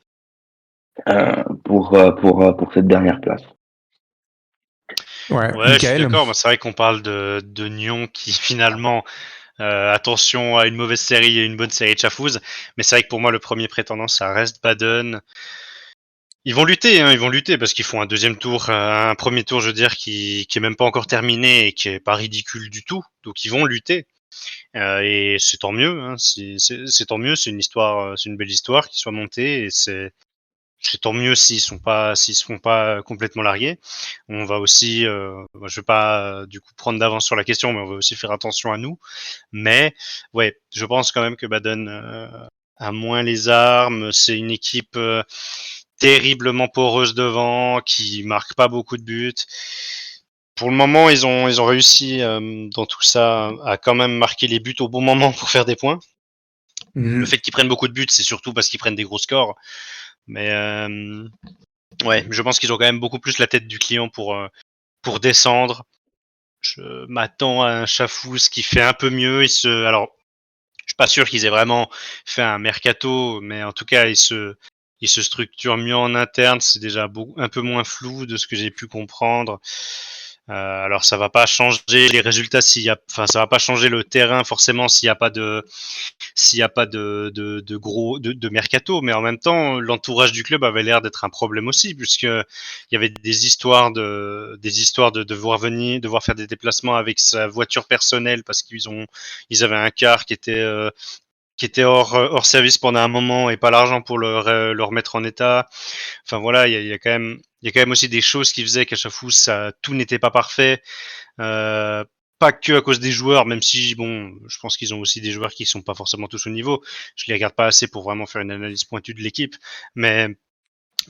pour cette dernière place. ouais, Ouais, je suis Michael. d'accord. Moi, c'est vrai qu'on parle de Nyon qui finalement, attention à une mauvaise série et une bonne série de Schaffhouse. Mais c'est vrai que pour moi, le premier prétendant, ça reste Baden. Ils vont lutter, hein, ils vont lutter parce qu'ils font un deuxième tour, un premier tour, je veux dire, qui est même pas encore terminé et qui est pas ridicule du tout. Donc ils vont lutter. Et c'est tant mieux, hein, c'est tant mieux. C'est une histoire, c'est une belle histoire qui soit montée et c'est tant mieux s'ils se font pas complètement larguer. On va aussi, je vais pas du coup prendre d'avance sur la question, mais on va aussi faire attention à nous. Mais ouais, je pense quand même que Baden a moins les armes. C'est une équipe terriblement poreuse devant, qui marque pas beaucoup de buts. Pour le moment, ils ont réussi dans tout ça à quand même marquer les buts au bon moment pour faire des points. Le Mhm. fait qu'ils prennent beaucoup de buts, c'est surtout parce qu'ils prennent des gros scores. Mais ouais, je pense qu'ils ont quand même beaucoup plus la tête du client pour descendre. Je m'attends à un Schaffhouse qui fait un peu mieux. Alors, je suis pas sûr qu'ils aient vraiment fait un mercato, mais en tout cas, ils se structurent mieux en interne. C'est déjà un peu moins flou de ce que j'ai pu comprendre. Alors ça va pas changer les résultats enfin ça va pas changer le terrain forcément s'il y a pas de gros de mercato, mais en même temps l'entourage du club avait l'air d'être un problème aussi puisque il y avait des histoires de devoir faire des déplacements avec sa voiture personnelle parce ils avaient un car qui était hors service pendant un moment et pas l'argent pour le remettre en état. Enfin voilà, il y a il y a quand même aussi des choses qui faisaient qu'à chaque fois tout n'était pas parfait. Euh, Pas que à cause des joueurs, même si bon, je pense qu'ils ont aussi des joueurs qui sont pas forcément tous au niveau. Je les regarde pas assez pour vraiment faire une analyse pointue de l'équipe, mais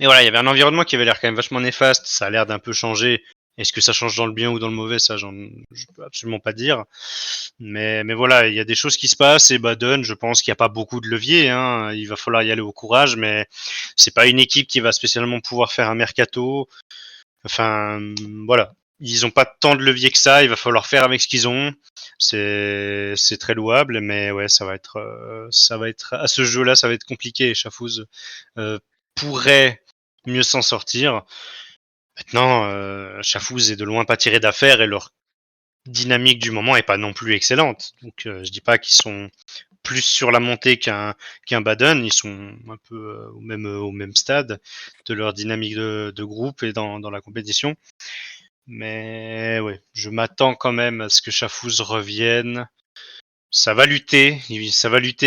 et voilà, il y avait un environnement qui avait l'air quand même vachement néfaste. Ça a l'air d'un peu changer. Est-ce que ça change dans le bien ou dans le mauvais? Je peux absolument pas dire. Mais voilà, il y a des choses qui se passent et Baden, je pense qu'il n'y a pas beaucoup de levier. Hein. Il va falloir y aller au courage, mais c'est pas une équipe qui va spécialement pouvoir faire un mercato. Enfin, voilà. Ils ont pas tant de levier que ça. Il va falloir faire avec ce qu'ils ont. C'est très louable, mais ouais, ça va être à ce jeu-là, ça va être compliqué. Schaffhouse euh, pourrait mieux s'en sortir. Maintenant, Schaffhouse est de loin pas tiré d'affaire et leur dynamique du moment est pas non plus excellente. Donc, je dis pas qu'ils sont plus sur la montée qu'un Baden. Ils sont un peu au même stade de leur dynamique de groupe et dans la compétition. Mais ouais, je m'attends quand même à ce que Schaffhouse revienne. Ça va lutter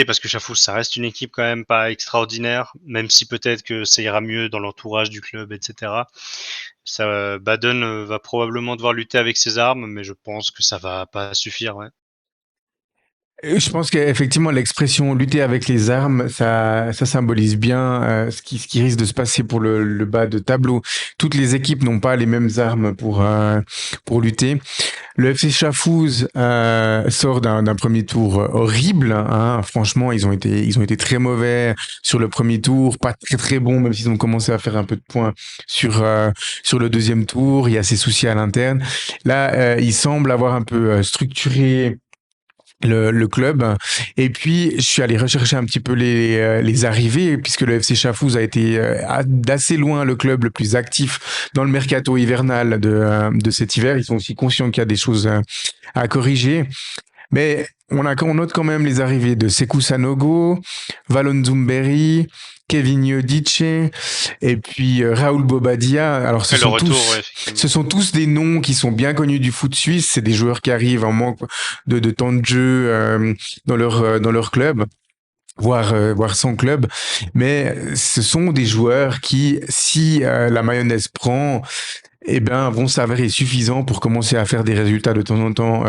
parce que Schaffhouse, ça reste une équipe quand même pas extraordinaire, même si peut-être que ça ira mieux dans l'entourage du club, etc. Baden va probablement devoir lutter avec ses armes, mais je pense que ça va pas suffire. Ouais. Je pense qu'effectivement, l'expression lutter avec les armes, ça symbolise bien ce qui risque de se passer pour le bas de tableau. Toutes les équipes n'ont pas les mêmes armes pour lutter. Le FC Chafouz sort d'un premier tour horrible. Hein. Franchement, ils ont été très mauvais sur le premier tour, pas très très bons, même s'ils ont commencé à faire un peu de points sur le deuxième tour. Il y a ces soucis à l'interne. Là, ils semblent avoir un peu structuré le club. Et puis, je suis allé rechercher un petit peu les arrivées, puisque le FC Chafouz a été d'assez loin le club le plus actif dans le mercato hivernal de cet hiver. Ils sont aussi conscients qu'il y a des choses à corriger. Mais on note quand même les arrivées de Sekou Sanogo, Valon Zumberi, Kevin Yodice et puis Raoul Bobadia. Alors Et le retour, ouais, effectivement. ce sont tous des noms qui sont bien connus du foot suisse. C'est des joueurs qui arrivent en manque de temps de jeu dans leur club. Voire sans club, mais ce sont des joueurs qui, si la mayonnaise prend, eh ben, vont s'avérer suffisants pour commencer à faire des résultats de temps en temps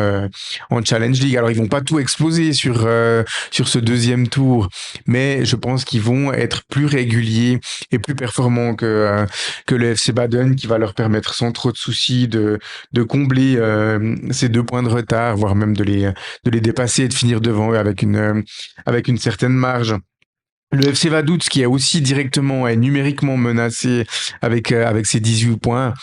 en Challenge League. Alors, ils vont pas tout exploser sur ce deuxième tour, mais je pense qu'ils vont être plus réguliers et plus performants que le FC Baden, qui va leur permettre sans trop de soucis de combler ces 2 points de retard, voire même de les dépasser et de finir devant eux avec une certaine marge. Le FC Vaduz, qui est aussi directement et numériquement menacé avec ses 18 points.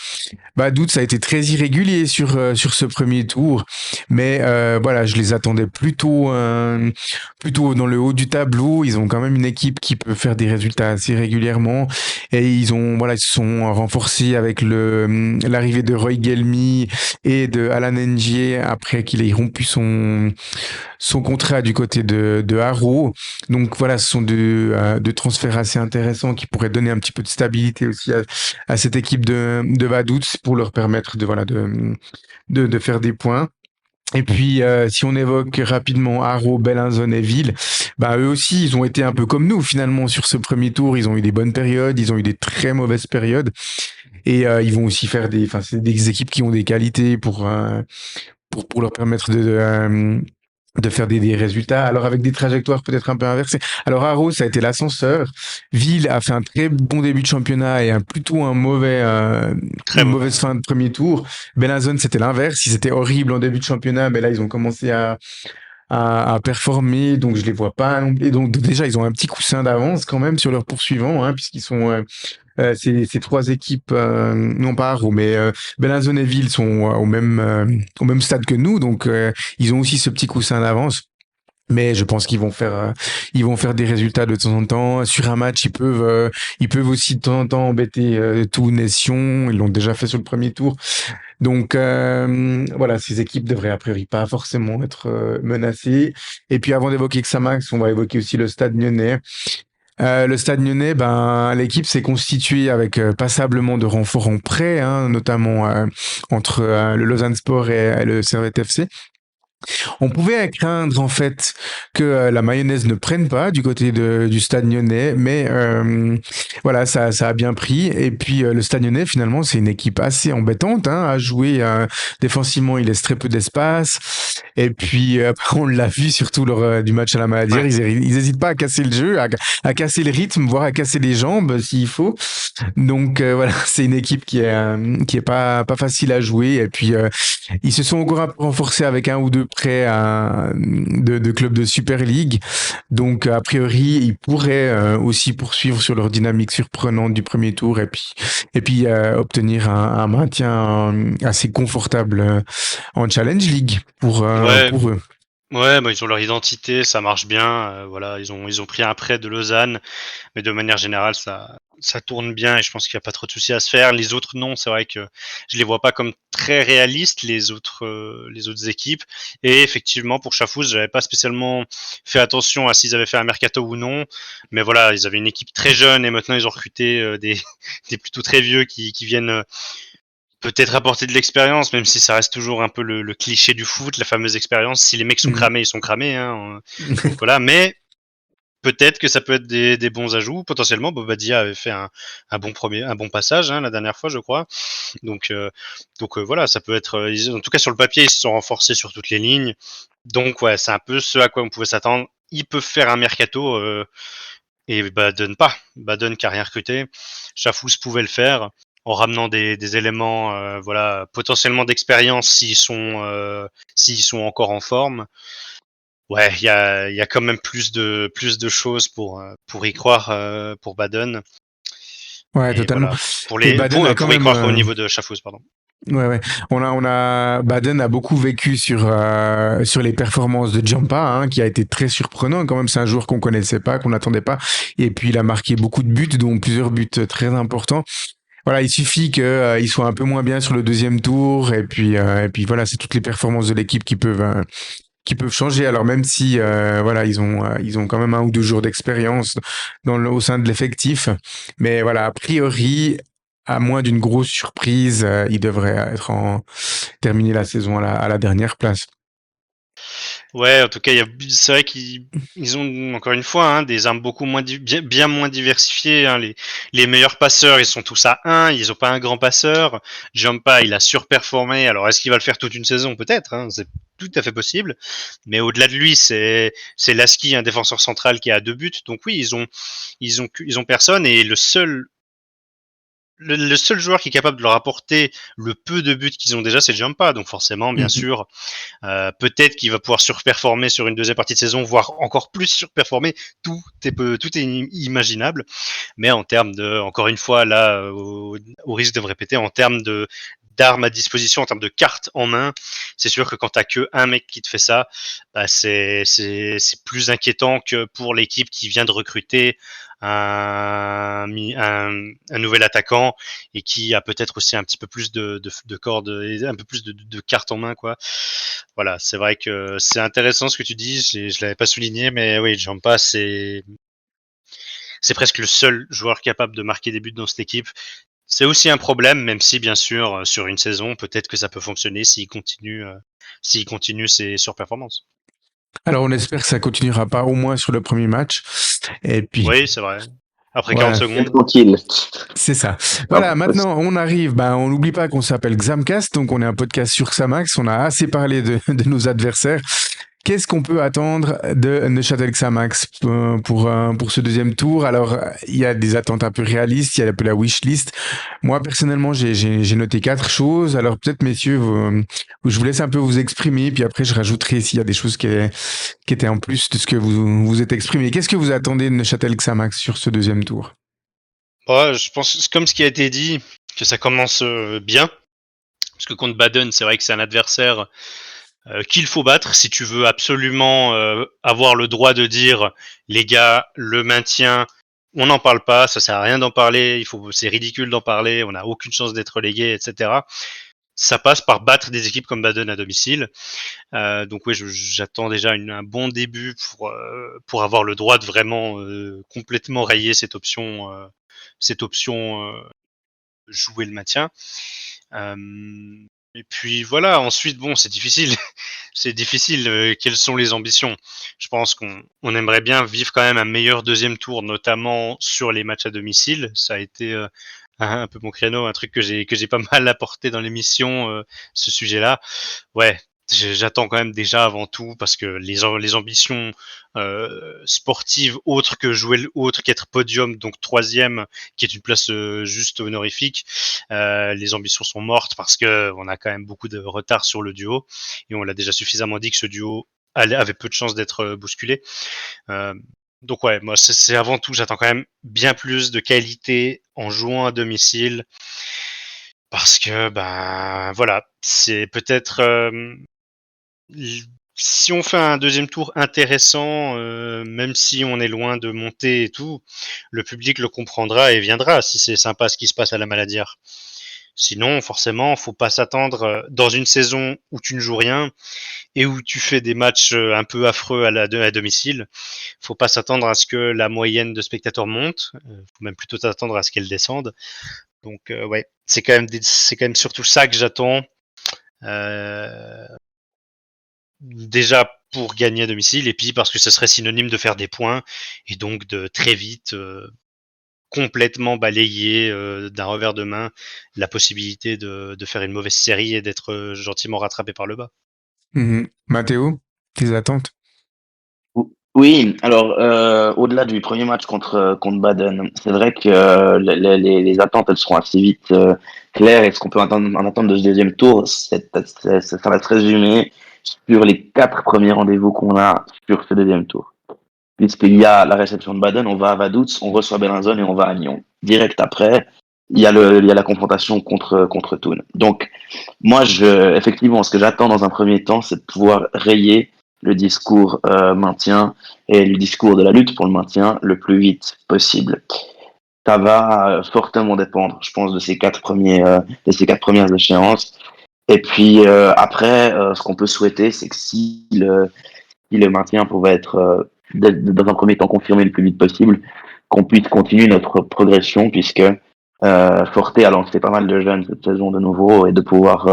Vaduz a été très irrégulier sur ce premier tour, mais voilà, je les attendais plutôt dans le haut du tableau. Ils ont quand même une équipe qui peut faire des résultats assez régulièrement, et ils se sont renforcés avec l'arrivée de Roy Gelmi et de Alan Ndiaye après qu'il ait rompu son contrat du côté de Haro. Donc voilà, ce sont deux transferts assez intéressants qui pourraient donner un petit peu de stabilité aussi à cette équipe de Vaduz pour leur permettre de faire des points. Et puis, si on évoque rapidement Haro, Bellinzone et Ville, bah eux aussi, ils ont été un peu comme nous finalement sur ce premier tour. Ils ont eu des bonnes périodes, ils ont eu des très mauvaises périodes, et ils vont aussi faire c'est des équipes qui ont des qualités pour leur permettre de faire des résultats, alors avec des trajectoires peut-être un peu inversées. Alors Haro, ça a été l'ascenseur. Ville a fait un très bon début de championnat et Très une mauvais. mauvaise fin de premier tour. Bellinzone, c'était l'inverse. Ils étaient horribles en début de championnat, mais là, ils ont commencé à performer, donc je les vois pas non plus. Et donc déjà, ils ont un petit coussin d'avance quand même sur leurs poursuivants, hein, puisqu'ils sont ces 3 équipes, non pas Haro, mais Bellinzone et Ville sont au même stade que nous, donc ils ont aussi ce petit coussin d'avance. Mais je pense ils vont faire des résultats de temps en temps. Sur un match, ils peuvent aussi de temps en temps embêter tout Nation. Ils l'ont déjà fait sur le premier tour. Donc voilà, ces équipes devraient a priori pas forcément être menacées. Et puis avant d'évoquer Xamax, on va évoquer aussi le Stade Lyonnais. Le Stade Lyonnais, ben l'équipe s'est constituée avec passablement de renforts en prêt, hein, notamment entre le Lausanne Sport et le Servette FC. On pouvait craindre en fait que la mayonnaise ne prenne pas du côté du Stade Lyonnais, mais voilà, ça a bien pris. Et puis le Stade Lyonnais, finalement, c'est une équipe assez embêtante hein, à jouer. Défensivement, il laisse très peu d'espace. Et puis on l'a vu surtout lors du match à la Maladière, Ouais. ils hésitent pas à casser le jeu, à casser le rythme, voire à casser les jambes s'il faut. Donc voilà, c'est une équipe qui est pas facile à jouer. Et puis ils se sont encore un peu renforcés avec un ou deux prêts de clubs de Super League. Donc, a priori, ils pourraient aussi poursuivre sur leur dynamique surprenante du premier tour et puis obtenir un maintien assez confortable en Challenge League Ouais, pour eux. ouais, bah, ils ont leur identité, ça marche bien. Voilà, ils ont pris un prêt de Lausanne, mais de manière générale, ça tourne bien et je pense qu'il n'y a pas trop de soucis à se faire. Les autres, non, c'est vrai que je les vois pas comme très réalistes, les autres équipes. Et effectivement, pour Chafouz, j'avais pas spécialement fait attention à s'ils avaient fait un mercato ou non, mais voilà, ils avaient une équipe très jeune et maintenant ils ont recruté des plutôt très vieux qui viennent peut-être apporter de l'expérience, même si ça reste toujours un peu le cliché du foot, la fameuse expérience. Si les mecs sont Mhm. cramés, ils sont cramés. Hein. Donc voilà, mais peut-être que ça peut être des bons ajouts. Potentiellement, Bobadia avait fait un bon passage hein, la dernière fois, je crois. Donc voilà, ça peut être. En tout cas, sur le papier, ils se sont renforcés sur toutes les lignes. Donc ouais, c'est un peu ce à quoi on pouvait s'attendre. Ils peuvent faire un mercato et Baden pas. Baden qui a rien recruté. Chafous pouvait le faire en ramenant des éléments, voilà, potentiellement d'expérience s'ils sont encore en forme. Ouais, il y a quand même plus de choses pour y croire pour Baden. Ouais, Et totalement. voilà, Et Baden a quand pour y même, croire au niveau de Chafous, pardon. ouais. Baden a beaucoup vécu sur les performances de Jampa, hein, qui a été très surprenant. Quand même, c'est un joueur qu'on connaissait pas, qu'on n'attendait pas. Et puis, il a marqué beaucoup de buts, dont plusieurs buts très importants. Voilà, il suffit qu'il soit un peu moins bien sur le deuxième tour. Et puis voilà, c'est toutes les performances de l'équipe qui peuvent changer. Alors même si voilà, ils ont quand même 1 ou 2 jours d'expérience au sein de l'effectif, mais voilà, a priori, à moins d'une grosse surprise, ils devraient terminer la saison à la dernière place. Ouais, en tout cas, c'est vrai qu'ils ont encore une fois des armes beaucoup moins bien moins diversifiées. Les meilleurs passeurs, ils sont tous à 1. Ils ont pas un grand passeur. Jampa, il a surperformé. Alors, est-ce qu'il va le faire toute une saison? Peut-être. C'est tout à fait possible. Mais au-delà de lui, c'est Lasky, un défenseur central qui a 2 buts. Donc oui, ils ont personne et le seul joueur qui est capable de leur apporter le peu de buts qu'ils ont déjà, c'est Jampa. Donc forcément, bien Mhm. sûr, peut-être qu'il va pouvoir surperformer sur une deuxième partie de saison, voire encore plus surperformer. Tout est imaginable. Mais en termes de, encore une fois, là, au risque de me répéter, en termes d'armes à disposition, en termes de cartes en main, c'est sûr que quand t'as que un mec qui te fait ça, bah c'est plus inquiétant que pour l'équipe qui vient de recruter un nouvel attaquant et qui a peut-être aussi un petit peu plus de cordes et un peu plus de cartes en main, quoi. Voilà, c'est vrai que c'est intéressant ce que tu dis, je l'avais pas souligné, mais oui, Jampa, c'est presque le seul joueur capable de marquer des buts dans cette équipe. C'est aussi un problème, même si bien sûr sur une saison, peut-être que ça peut fonctionner s'il continue ses surperformances. Alors on espère que ça continuera pas au moins sur le premier match. Et puis Oui, c'est vrai. Après 40 voilà, Et secondes. tranquille. c'est ça. Ah, Voilà, maintenant on arrive. Ben, on n'oublie pas qu'on s'appelle Xamcast, donc on est un podcast sur Xamax. On a assez parlé de nos adversaires. Qu'est-ce qu'on peut attendre de Neuchâtel Xamax pour ce deuxième tour? Alors, il y a des attentes un peu réalistes, il y a un peu la wish list. Moi, personnellement, j'ai noté 4 choses. Alors, peut-être, messieurs, je vous laisse un peu vous exprimer, puis après, je rajouterai s'il y a des choses qui étaient en plus de ce que vous êtes exprimé. Qu'est-ce que vous attendez de Neuchâtel Xamax sur ce deuxième tour? Ouais, je pense, comme ce qui a été dit, que ça commence bien. Parce que contre Baden, c'est vrai que c'est un adversaire qu'il faut battre si tu veux absolument avoir le droit de dire les gars, le maintien, on n'en parle pas, ça sert à rien d'en parler, c'est ridicule d'en parler, on n'a aucune chance d'être relégué, etc. Ça passe par battre des équipes comme Baden à domicile. Donc oui, j'attends déjà un bon début pour avoir le droit de vraiment complètement rayer cette option jouer le maintien. Et puis voilà, ensuite, bon, c'est difficile. C'est difficile. Quelles sont les ambitions? Je pense qu'on aimerait bien vivre quand même un meilleur deuxième tour, notamment sur les matchs à domicile. Ça a été un peu mon créneau, un truc que j'ai pas mal apporté dans l'émission, ce sujet-là. Ouais, j'attends quand même déjà avant tout parce que les ambitions sportives autres qu'être podium, donc troisième, qui est une place juste honorifique, les ambitions sont mortes parce que on a quand même beaucoup de retard sur le duo et on l'a déjà suffisamment dit que ce duo avait peu de chances d'être bousculé. Euh, donc ouais, moi c'est avant tout, j'attends quand même bien plus de qualité en jouant à domicile parce que ben voilà, c'est peut-être si on fait un deuxième tour intéressant, même si on est loin de monter et tout, le public le comprendra et viendra si c'est sympa ce qui se passe à la Maladière. Sinon, forcément, faut pas s'attendre dans une saison où tu ne joues rien et où tu fais des matchs un peu affreux à domicile. Faut pas s'attendre à ce que la moyenne de spectateurs monte. Faut même plutôt s'attendre à ce qu'elle descende. Donc ouais, c'est quand même surtout ça que j'attends. Euh, Déjà pour gagner à domicile et puis parce que ce serait synonyme de faire des points et donc de très vite complètement balayé d'un revers de main la possibilité de faire une mauvaise série et d'être gentiment rattrapé par le bas. Mathéo, tes attentes? Oui, alors au-delà du premier match contre Baden, c'est vrai que les attentes elles seront assez vite claires et ce qu'on peut en attendre de ce deuxième tour, ça va se résumer sur les 4 premiers rendez-vous qu'on a sur ce deuxième tour. Puisqu'il y a la réception de Baden, on va à Vaduz, on reçoit Bellinzone et on va à Nyon. Direct après, il y a la confrontation contre Thun. Donc moi, effectivement, ce que j'attends dans un premier temps, c'est de pouvoir rayer le discours maintien et le discours de la lutte pour le maintien le plus vite possible. Ça va fortement dépendre, je pense, de ces 4 premières échéances. Et puis après, ce qu'on peut souhaiter, c'est que si le maintien pouvait être dans un premier temps confirmé le plus vite possible, qu'on puisse continuer notre progression, puisque Forte a lancé pas mal de jeunes cette saison de nouveau et de pouvoir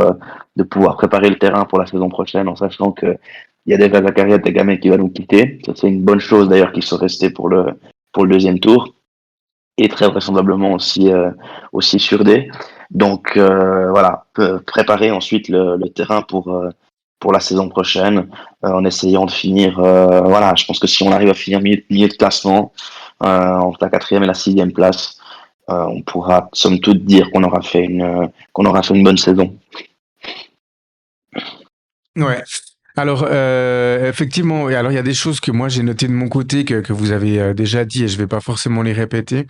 préparer le terrain pour la saison prochaine en sachant que il y a déjà Zakaria Tegame qui va nous quitter. Ça, c'est une bonne chose d'ailleurs qu'il soit resté pour le deuxième tour et très vraisemblablement aussi sur D. Donc voilà, préparer ensuite le terrain pour la saison prochaine en essayant de finir. Voilà, je pense que si on arrive à finir milieu de classement entre la 4e et la 6e place, on pourra somme toute dire qu'on aura fait une bonne saison. Ouais. Alors, effectivement, alors il y a des choses que moi j'ai notées de mon côté que vous avez déjà dit et je vais pas forcément les répéter.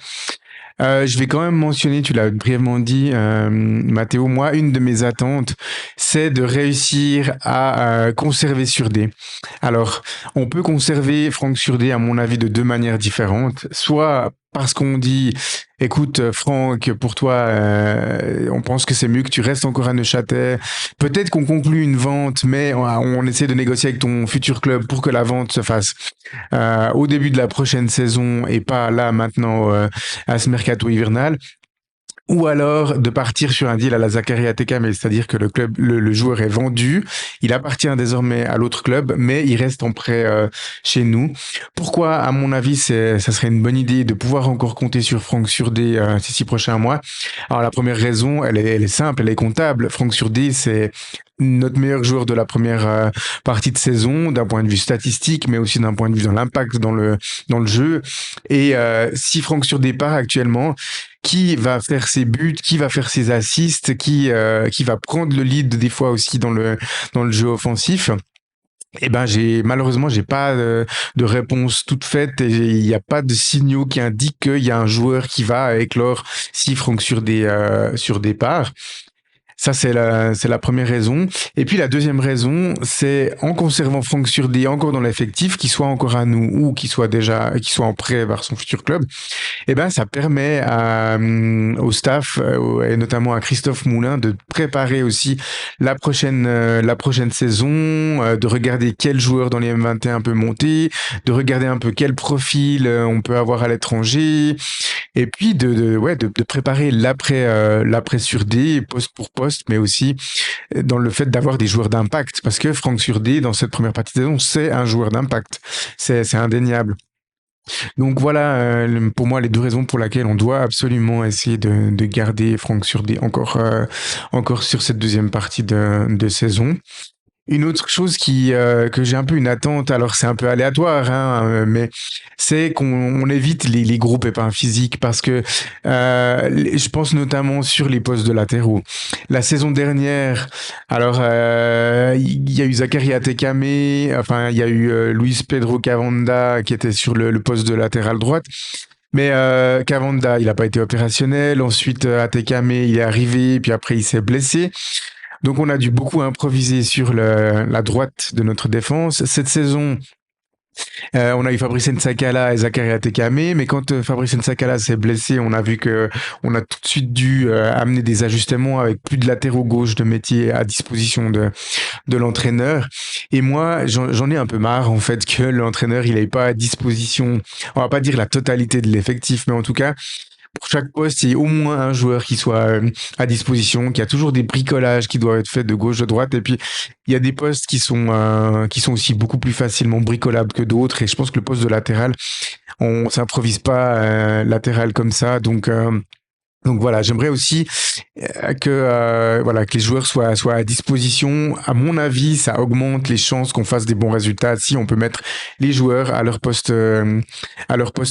Je vais quand même mentionner, tu l'as brièvement dit, Mathéo, moi, une de mes attentes, c'est de réussir à conserver Surdé. Alors, on peut conserver Franck Surdé, à mon avis, de 2 manières différentes. Soit parce qu'on dit, écoute, Franck, pour toi, on pense que c'est mieux que tu restes encore à Neuchâtel. Peut-être qu'on conclut une vente, mais on essaie de négocier avec ton futur club pour que la vente se fasse au début de la prochaine saison et pas là maintenant à ce mercato hivernal. Ou alors de partir sur un deal à la Zakaria Tekame, c'est-à-dire que le joueur est vendu, il appartient désormais à l'autre club, mais il reste en prêt chez nous. Pourquoi, à mon avis, ça serait une bonne idée de pouvoir encore compter sur Franck Surdé ces 6 prochains mois. Alors la première raison, elle est simple, elle est comptable. Franck Surdé, c'est notre meilleur joueur de la première partie de saison, d'un point de vue statistique, mais aussi d'un point de vue dans l'impact dans le jeu. Et si Franck Surdé part actuellement, qui va faire ses buts, qui va faire ses assists, qui va prendre le lead des fois aussi dans le jeu offensif. Eh ben malheureusement j'ai pas de réponse toute faite et il n'y a pas de signaux qui indiquent qu'il y a un joueur qui va éclore si Franck sur départ. Ça, c'est la première raison. Et puis, la deuxième raison, c'est en conservant Franck Surdé encore dans l'effectif, qu'il soit encore à nous ou qu'il soit en prêt vers son futur club, eh ben, ça permet au staff, et notamment à Christophe Moulin, de préparer aussi la prochaine saison, de regarder quel joueur dans les M21 peut monter, de regarder un peu quel profil on peut avoir à l'étranger, et puis de préparer l'après Surdé, poste pour poste, mais aussi dans le fait d'avoir des joueurs d'impact, parce que Franck Surdé, dans cette première partie de saison, c'est un joueur d'impact, c'est indéniable. Donc voilà, pour moi, les 2 raisons pour lesquelles on doit absolument essayer de garder Franck Surdé encore sur cette deuxième partie de saison. Une autre chose que j'ai un peu une attente, alors c'est un peu aléatoire, hein, mais c'est qu'on évite les gros pépins physiques parce que je pense notamment sur les postes de latéraux. La saison dernière, alors il y a eu Zakaria Tekame, enfin il y a eu Luis Pedro Cavanda qui était sur le poste de latéral droite. Mais Cavanda, il n'a pas été opérationnel. Ensuite, Atekame, il est arrivé, puis après, il s'est blessé. Donc on a dû beaucoup improviser sur la droite de notre défense. Cette saison, on a eu Fabrice Nsakala et Zakaria Tekame, mais quand Fabrice Nsakala s'est blessé, on a vu que on a tout de suite dû amener des ajustements avec plus de latéraux gauche de métier à disposition de l'entraîneur. Et moi, j'en ai un peu marre en fait que l'entraîneur il ait pas à disposition, on va pas dire la totalité de l'effectif, mais en tout cas pour chaque poste, il y ait au moins un joueur qui soit à disposition, qu'il y a toujours des bricolages qui doivent être faits de gauche, de droite. Et puis, il y a des postes qui sont aussi beaucoup plus facilement bricolables que d'autres. Et je pense que le poste de latéral, on s'improvise pas latéral comme ça. Donc voilà, j'aimerais aussi que les joueurs soient à disposition. À mon avis, ça augmente les chances qu'on fasse des bons résultats si on peut mettre les joueurs à leur poste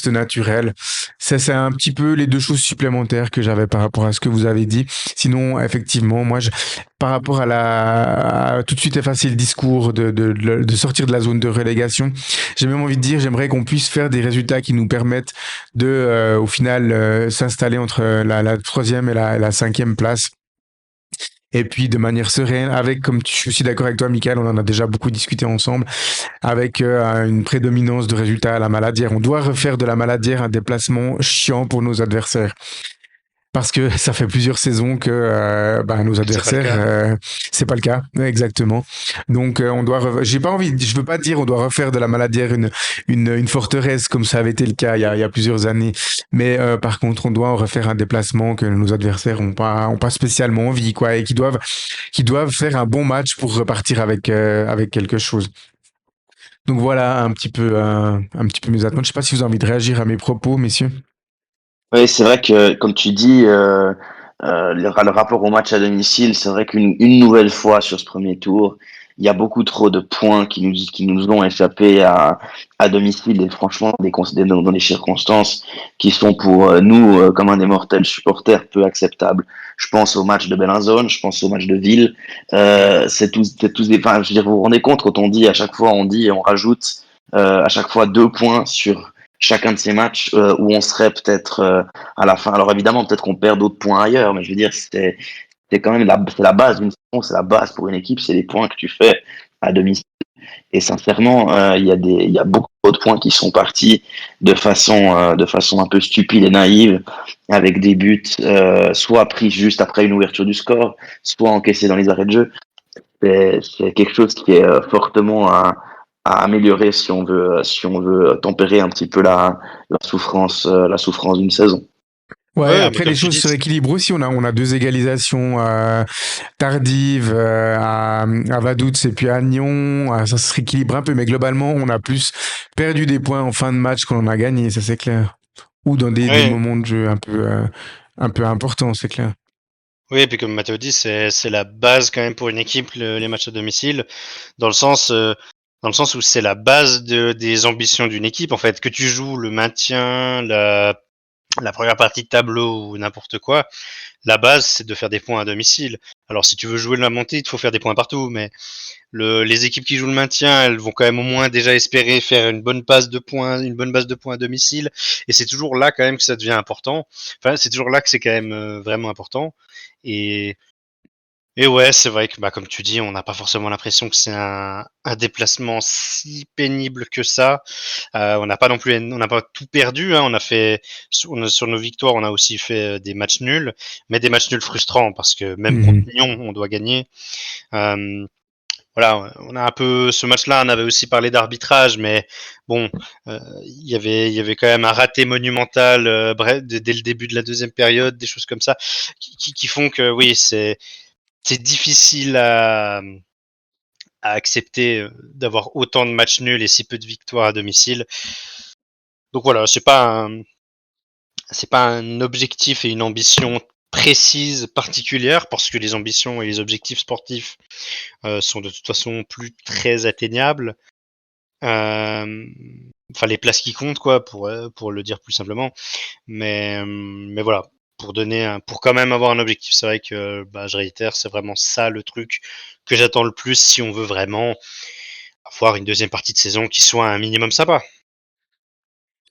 naturel. Ça, c'est un petit peu les deux choses supplémentaires que j'avais par rapport à ce que vous avez dit. Sinon, effectivement, par rapport à tout de suite effacer le discours de sortir de la zone de relégation, j'ai même envie de dire, j'aimerais qu'on puisse faire des résultats qui nous permettent au final, s'installer entre la troisième et la cinquième place. Et puis de manière sereine, comme je suis aussi d'accord avec toi, Michael, on en a déjà beaucoup discuté ensemble, avec une prédominance de résultats à la Maladière. On doit refaire de la Maladière un déplacement chiant pour nos adversaires. Parce que ça fait plusieurs saisons que nos adversaires, c'est pas le cas, exactement. Donc j'ai pas envie, je veux pas dire on doit refaire de la Maladière une forteresse comme ça avait été le cas il y a plusieurs années. Mais par contre, on doit en refaire un déplacement que nos adversaires ont pas spécialement envie, quoi, et qui doivent faire un bon match pour repartir avec quelque chose. Donc voilà un petit peu mes attentes. Je sais pas si vous avez envie de réagir à mes propos, messieurs. Oui, c'est vrai que, comme tu dis, le rapport au match à domicile, c'est vrai une nouvelle fois sur ce premier tour, il y a beaucoup trop de points qui nous ont échappé à domicile et franchement, dans des circonstances qui sont pour nous, comme un des mortels supporters, peu acceptables. Je pense au match de Bellinzone, je pense au match de Ville. C'est tous enfin, je veux dire, vous vous rendez compte quand on dit à chaque fois, on dit et on rajoute à chaque fois 2 points sur chacun de ces matchs où on serait peut-être à la fin. Alors évidemment, peut-être qu'on perd d'autres points ailleurs, mais je veux dire, c'est quand même c'est la base d'une saison, c'est la base pour une équipe, c'est les points que tu fais à domicile. Et sincèrement, il y a beaucoup d'autres points qui sont partis de façon un peu stupide et naïve, avec des buts soit pris juste après une ouverture du score, soit encaissés dans les arrêts de jeu. C'est quelque chose qui est fortement à améliorer si on veut tempérer un petit peu la souffrance d'une saison. Ouais, Ouais, mais après les comme tu choses dis, se rééquilibrent aussi. On a deux égalisations tardives à Vaduz et puis à Nyon. Ça se rééquilibre un peu, mais globalement, on a plus perdu des points en fin de match qu'on en a gagné, ça c'est clair. Ou dans des ouais. moments de jeu un peu importants, c'est clair. Oui, et puis comme Mathéo dit, c'est la base quand même pour une équipe, les matchs à domicile, dans le sens, euh, dans le sens où c'est la base des ambitions d'une équipe, en fait. Que tu joues le maintien, la première partie de tableau ou n'importe quoi, la base, c'est de faire des points à domicile. Alors, si tu veux jouer la montée, il te faut faire des points partout, mais les équipes qui jouent le maintien, elles vont quand même au moins déjà espérer faire une bonne base de points, une bonne base de points à domicile. Et c'est toujours là quand même que ça devient important. Enfin, c'est toujours là que c'est quand même vraiment important. Et, et ouais, c'est vrai que, bah, comme tu dis, on n'a pas forcément l'impression que c'est un déplacement si pénible que ça. On n'a pas non plus, on n'a pas tout perdu, hein. On a fait, sur nos victoires, on a aussi fait des matchs nuls, mais des matchs nuls frustrants parce que même contre Mhm. Lyon, on doit gagner. Euh, voilà, on a un peu ce match-là, on avait aussi parlé d'arbitrage, mais bon, il y avait quand même un raté monumental dès le début de la deuxième période, des choses comme ça, qui font que oui, c'est difficile à accepter d'avoir autant de matchs nuls et si peu de victoires à domicile. Donc voilà, c'est pas un objectif et une ambition précise, particulière, parce que les ambitions et les objectifs sportifs sont de toute façon plus très atteignables. Enfin, les places qui comptent, quoi, pour le dire plus simplement. Mais voilà, pour quand même avoir un objectif, c'est vrai que, bah, je réitère, c'est vraiment ça le truc que j'attends le plus si on veut vraiment avoir une deuxième partie de saison qui soit un minimum sympa.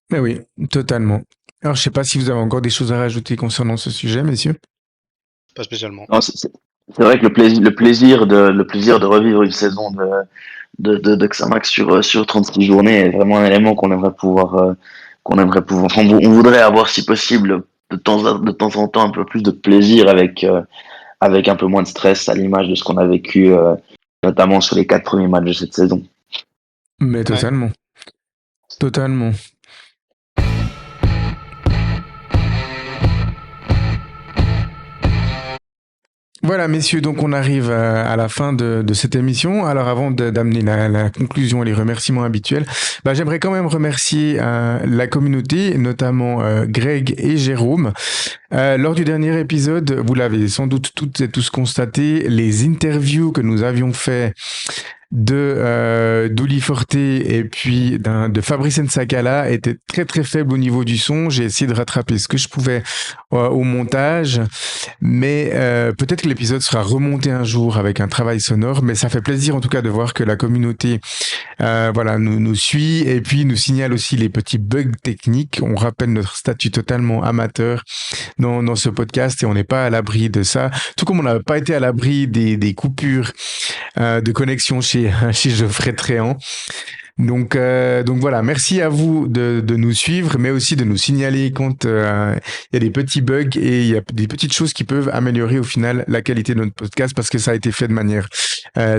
Mais oui, totalement. Alors, je sais pas si vous avez encore des choses à rajouter concernant ce sujet, messieurs. Pas spécialement. Non, c'est vrai que le plaisir de revivre une saison de Xamax sur 36 journées est vraiment un élément enfin, on voudrait avoir si possible de temps en temps un peu plus de plaisir avec un peu moins de stress à l'image de ce qu'on a vécu notamment sur les 4 premiers matchs de cette saison. Mais Ouais. totalement. Totalement. Voilà, messieurs, donc on arrive à la fin de cette émission. Alors avant d'amener la conclusion et les remerciements habituels, j'aimerais quand même remercier la communauté, notamment Greg et Jérôme. Lors du dernier épisode, vous l'avez sans doute toutes et tous constaté, les interviews que nous avions fait d'Uli Forte et puis de Fabrice Nsakala était très très faible au niveau du son. J'ai essayé de rattraper ce que je pouvais au montage, mais peut-être que l'épisode sera remonté un jour avec un travail sonore, mais ça fait plaisir en tout cas de voir que la communauté nous suit et puis nous signale aussi les petits bugs techniques. On rappelle notre statut totalement amateur dans ce podcast et on n'est pas à l'abri de ça, tout comme on n'a pas été à l'abri des coupures de connexion chez Geoffrey Tréant. Donc voilà, merci à vous de nous suivre, mais aussi de nous signaler quand il y a des petits bugs et il y a des petites choses qui peuvent améliorer au final la qualité de notre podcast parce que ça a été fait de manière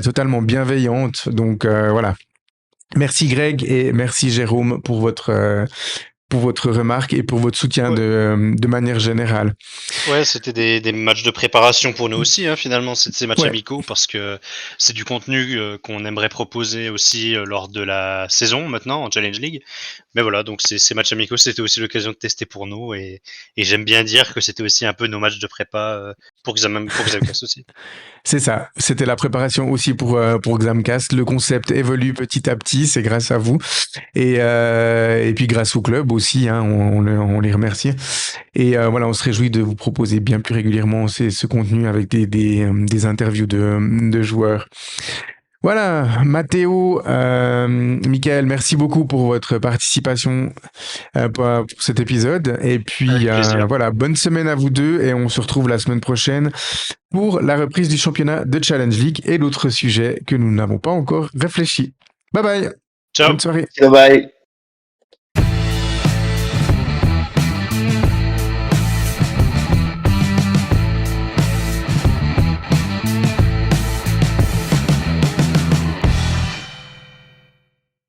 totalement bienveillante. Donc voilà. Merci Greg et merci Jérôme pour votre remarque et pour votre soutien de manière générale. Ouais, c'était des matchs de préparation pour nous aussi, hein, finalement, ces matchs amicaux, parce que c'est du contenu qu'on aimerait proposer aussi lors de la saison maintenant en Challenge League. Mais voilà, donc ces matchs amicaux, c'était aussi l'occasion de tester pour nous, et j'aime bien dire que c'était aussi un peu nos matchs de prépa pour Xamcast aussi. C'est ça, c'était la préparation aussi pour Xamcast. Le concept évolue petit à petit, c'est grâce à vous et puis grâce au club aussi, hein, on les remercie. Et voilà, on se réjouit de vous proposer bien plus régulièrement ce contenu avec des interviews de joueurs. Voilà, Mathéo, Michael, merci beaucoup pour votre participation pour cet épisode. Et puis voilà, bonne semaine à vous deux et on se retrouve la semaine prochaine pour la reprise du championnat de Challenge League et d'autres sujets que nous n'avons pas encore réfléchis. Bye bye. Ciao. Bonne soirée. Bye bye.